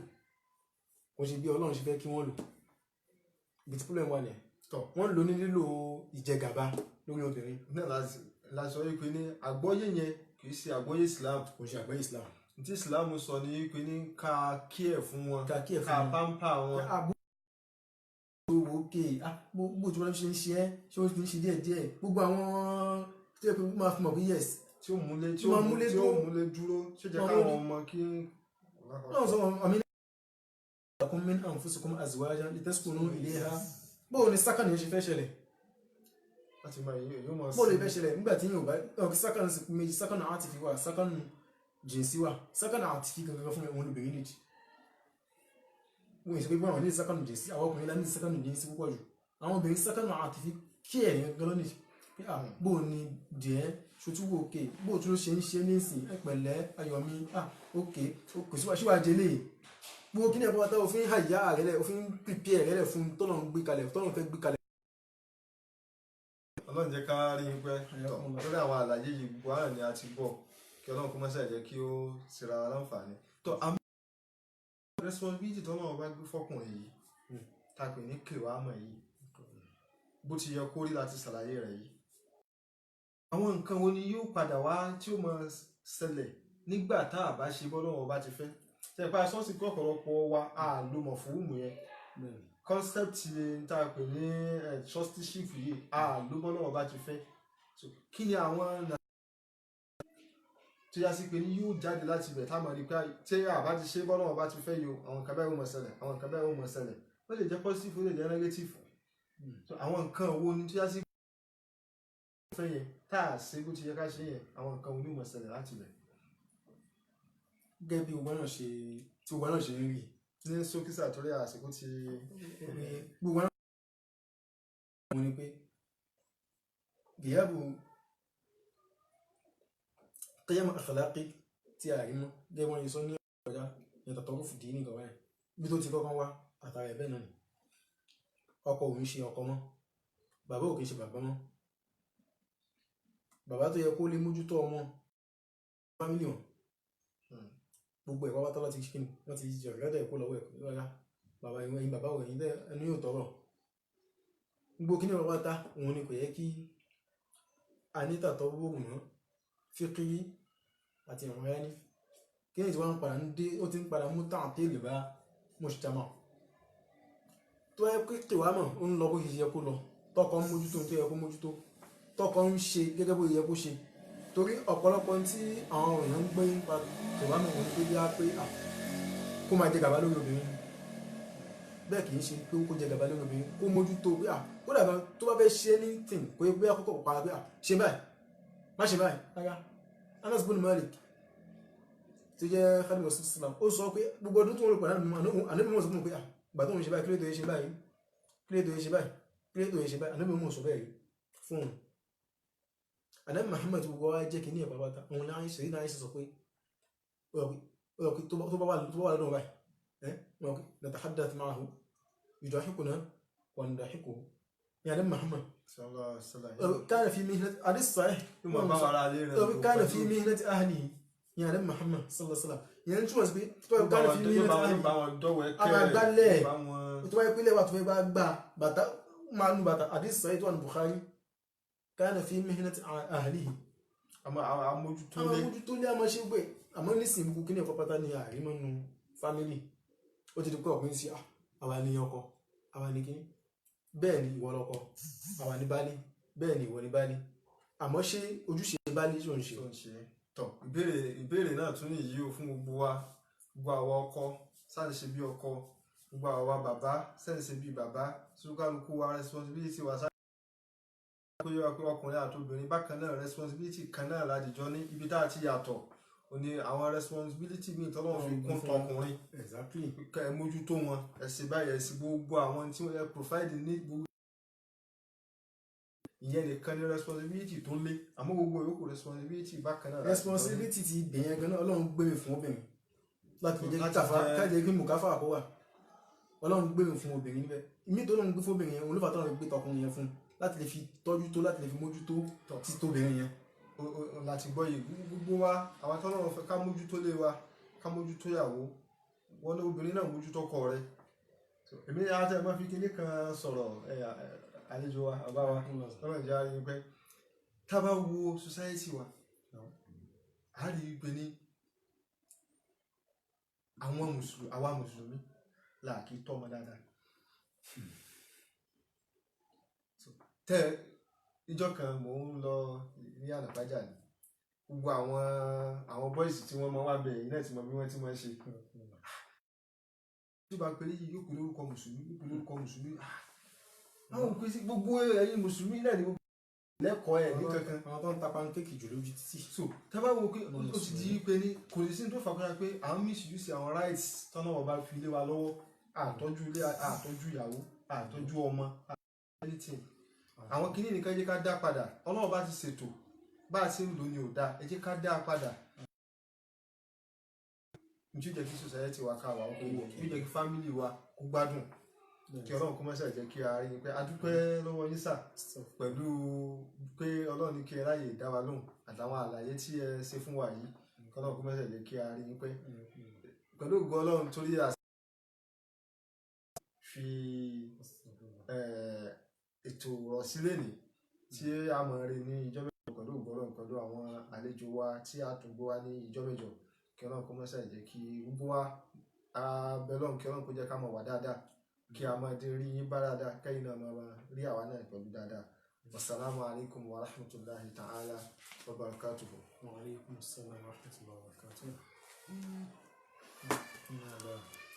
kò ṣe bí Ọlọ́run ṣe fẹ́ kí wọ́n lò. Ibi tí problem wà ní ẹ̀ wọ́n lò ní lílo ìjẹgàba lórí obìnrin. Náà láti sọ wípé ní àgbọ́yé yẹn kì í ṣe àgbọ́yé Islam. Kò ṣe àgbọ́yé Islam. Tí Islam sọ ní wípé ní ká kíẹ̀ fún wọn, ká pampa wọn. Òkè gbogbo tí wọ́n ṣe ń ṣe ẹ́ ṣé ó ti ń ṣe díẹ̀díẹ̀, gbogbo àwọn tí ó máa fi mọ̀ bí yes tí ó múlé dúró ṣé jẹ́ káwọn ọmọ kí náà sọ àmì lakum min anfusikum azwajan litaskunu ilayha. Bóò ni sákànì ṣe fẹ́ ṣẹlẹ̀? Bóò lè fẹ́ ṣẹlẹ̀ nígbà tí yóò bá sákànì méjì, sákànì àtìfí wà, sákànì jìnsí wà. Sákànì àtìfí gangan fún ẹ̀wọ̀n olùbẹ̀rẹ̀ nìdí. Wọ́n yìí sọ pé bí wọ́n ní sákànì jìnsí, àwọn ọkùnrin lá ní sákànì jìnsí púpọ̀ jù. Àwọn obìnrin sákànì àtìfí kí ẹ̀yìn gangan lónìí. Bóò ni díẹ̀ ṣòtúwò òkè, bóò tún ló ṣe ń ṣe nísìn ẹ̀pẹ̀lẹ́ ayọ̀mí òkè kò síwájú lè gbogbo kí ní ẹ̀kọ́ wata òfin àyà rẹ̀ òfin prepare rẹ̀ fún tọ́nà gbé kalẹ̀, tọ́nà fẹ́ gbé kalẹ̀. Ọlọ́run jẹ́ ká rí i pé lórí àwọn àlàyé yìí gbogbo àrùn ni a ti gbọ́, kí Ọlọ́run kó má ṣe jẹ́ kí ó ṣera láǹfààní. Tó àmì responsibility tọ́nà ọba gbé fọ́kùnrin yìí ta pè ní kèwàmọ̀ yìí bó ti yẹ kó rí láti ṣàlàyé rẹ̀ yìí. Àwọn nǹkan wo ni yóò padà wá tí ó máa ṣẹlẹ̀ nígbà tá a bá ṣe bọ́lọ́run ọba ti fẹ́? Tẹ̀pá sọ́ọ̀sì kí ọ̀pọ̀lọpọ̀ wa ló mọ̀ fún ìmù yẹn. Concept tá a pè ní trusteeship yìí ló bọ́ lọ́wọ́ bá ti fẹ́. Kí ni àwọn tó yá sí pé ní yóò jáde láti ibẹ̀ táwọn rí pé tí àbá ti ṣe bọ́ lọ́wọ́ bá ti fẹ́ yìí àwọn nǹkan báyìí ó máa ṣẹlẹ̀, àwọn nǹkan báyìí ó máa ṣẹlẹ̀. Ó lè jẹ́ positive, ó lè jẹ́ negative. Àwọn nǹkan wo ni tó yá sí pé fẹ́ yẹn tá a ṣe bó ti yẹ ká ṣe yẹn, àwọn nǹkan wo ni ó máa ṣẹlẹ̀ láti ibẹ̀? Gẹ́gẹ́ bí gbogbo náà ṣe ń rí ní sókísà torí àsìkò tí gbogbo náà wọ́n ní pé gíyàbù qiyam akhlaqi tí a rí mọ́ gẹ́gẹ́ wọ́n yìí sọ ní ọjà yàtọ̀tọ̀rọ̀ fìdí ní ìgbà wáyé bí tó ti kọ́kọ́ wá àtàrà ẹ̀bẹ̀ náà ni ọkọ òun ṣe ọkọ mọ́, bàbá ò kì í ṣe bàbá mọ́, bàbá tó yẹ kó lè mójútó ọmọ fámílì wọn gbogbo ẹ̀kọ́ wá tọ́lá ti ṣíkìn wọ́n ti jẹ́ ọ̀rẹ́dẹ̀ ẹ̀kọ́ lọ́wọ́ ẹ̀kọ́ lọ́ra bàbá ìwọ̀n bàbá òyìn tẹ́ ẹnu yóò tọrọ gbogbo kí ní ọ̀rọ̀ wáta òun ni kò yẹ kí anita tọ́ wóòrùn mọ́ fíkí àti ìrìn rẹ̀ ní kí ní tí wọ́n padà ń dé ó ti ń padà mú tàn tí lè bá mọ̀ṣítàmọ̀ tó yẹ pé tèwámọ̀ ó ń lọ bó ṣe yẹ kó lọ tọkọ ń mójútó tó yẹ kó mójútó tọkọ ń ṣe gẹ́gẹ́ bó yẹ kó ṣe torí ọ̀pọ̀lọpọ̀ tí àwọn èèyàn ń gbé nípa tèwámọ̀ òun tó yá pé kó máa jẹ gàba lórí obìnrin bẹ́ẹ̀ kì í ṣe pé kó jẹ gàba lórí obìnrin kó mójútó pé kó dàbà tó bá fẹ́ ṣe anything kó yẹ pé àkókò pàpà pé ṣe báyìí má ṣe báyìí rárá. Anas bin Malik tó jẹ́ Khadim Rasulullah ó sọ pé gbogbo ọdún tó ń rò pẹ̀lú ànábì mọ̀ sọ fún un pé ìgbà tó ń ṣe báyìí kílé tó yẹ ṣe báyìí kílé tó yẹ ṣe báyìí kílé tó yẹ ṣe báyìí ànábì mọ̀ sọ bẹ́ẹ̀ fún un. Ànábì Muhammad gbogbo wa jẹ́ kí ní ẹ̀pà bàtà òun láyé ṣe náà ṣe sọ pé tó bá wà lọ́dún báyìí نتحدث معه يضحكنا ونضحكه يعني محمد صلى الله عليه وسلم كان في مهنة حديث صحيح كان في مهنة أهله يعني محمد صلى الله عليه وسلم يعني شو اسبي كان في مهنة أهله أغالẹ̀ tó bá yẹ pé lẹ́wà tó fẹ́ bá gbà bàtà máa nu bàtà حديث صحيح tó wà ní Bukhari كان في مهنة أهله àmójútó lé àmọ́ ṣe gbé àmọ́ nísìnyí gbogbo kíní ẹ̀kọ́ pátá ní àrímọ́ nu fámílì ó ti di pé ọ̀gbìn sí àwa ní ọkọ àwa ní kíní bẹ́ẹ̀ ni ìwọ lọ́kọ àwa ní baálé bẹ́ẹ̀ ni ìwọ ní baálé àmọ́ ṣé ojúṣe baálé ṣò ń ṣe. tọ ìbéèrè náà tún nìyí o fún gbogbo àwa ọkọ sáà ṣe bí ọkọ gbogbo àwa bàbá sáà ṣe bí bàbá sókàlùkù wa responsibility wa sáà pé ọkùnrin àti obìnrin bákan náà responsibility kan náà ládìjọ ní ibi tá a ti yàtọ̀ ó ní àwọn responsibility míì tọ́lọ́run fi kún tọkùnrin ká ẹ mójútó wọn ẹ ṣe báyìí ẹ sì gbogbo àwọn tí wọ́n yẹ provide ní gbogbo ìyẹn nìkan ní responsibility tó lé àmọ́ gbogbo yòókù responsibility bákan náà. responsibility ti gbìyànjú gan náà Ọlọ́run gbé fún obìnrin láti jẹ́ kí tàfà káàdé kí mùkáfà kó wà Ọlọ́run gbé fún obìnrin níbẹ̀ ìmí tó lọ́run gbé fún obìnrin yẹn olúfà tó lọ́run gbé tọkùnrin yẹn fún láti lè fi tọ́jú tó láti lè fi mójútó tí tóbìnrin yẹn. láti gbọ́ yìí gbogbo wa àwọn tó lọ́run fẹ́ ká mójútó lé wa ká mójútó ìyàwó wọn ní obìnrin náà mójútó ọkọ rẹ̀ èmi àti ẹ̀ máa fi kinní kan sọ̀rọ̀ àlejò wa àbá wa lọ́rọ̀ ìjà rí pé tá a bá wo society wa a rí i pé ní àwa mùsùlùmí là kì í tọ́ ọmọ dáadáa. tẹ ìjọ kan mò ń lọ ní ànàpájà ni gbogbo àwọn bọ́ìsì tí wọ́n máa wá bẹ̀ yìí náà ti mọ bí wọ́n ti máa ń ṣe. tí ó bá pẹ́lẹ́ yìí yóò pè lórúkọ mùsùlùmí àwọn òpin sí gbogbo ẹ̀yin mùsùlùmí náà ni gbogbo lẹ́kọ̀ọ́ ẹ̀ ní kankan. àwọn tó ń ta pancake jù lójú títì. so tábà wo pé ó sì di pé ní kò lè sí ní tó fàkóyà pé à ń misuse àwọn rights tọ́nà ọba fi lé wa lọ́wọ́ àtọ́jú ilé àtọ́jú ìyàwó àtọ́jú ọmọ anything. àwọn kìíní nìkan jẹ́ ká dá padà Ọlọ́run bá ti ṣètò bá a ṣe ń lò ní òdà ẹ jẹ́ ká dá padà. njẹ́ jẹ́ kí society wa ká wa ó wọ̀ njẹ́ jẹ́ kí family wa kó gbádùn kí Ọlọ́run kó mọ́ṣẹ́ jẹ́ kí a rí i pé a dúpẹ́ lọ́wọ́ yín sà pẹ̀lú pé Ọlọ́run ní kí ẹ ráyè dá wa lóhùn àtàwọn àlàyé tí ẹ ṣe fún wa yìí kí Ọlọ́run kó mọ́ṣẹ́ jẹ́ kí a rí i pé pẹ̀lú ògo Ọlọ́run torí fi ètò ọ̀sílẹ̀ ní tí a mọ̀ rí ní ìjọ mẹ́jọ pẹ̀lú ògo Ọlọ́run pẹ̀lú àwọn àlejò wa tí a tún gbọ́ wá ní ìjọ mẹ́jọ kí Ọlọ́run kó mọ́ṣẹ́ jẹ́ kí gbogbo wa abẹ́lọ́run kí Ọlọ́run kó jẹ́ ká mọ̀ wá dáadáa kí a máa dín rí yín bá dáadáa kẹ́yìn náà máa rí àwa náà pẹ̀lú dáadáa. Wasalaamu alaykum wa rahmatulahi ta'ala wa barakatuhu. Wa alaykum assalam wa rahmatullahi wa barakatuhu.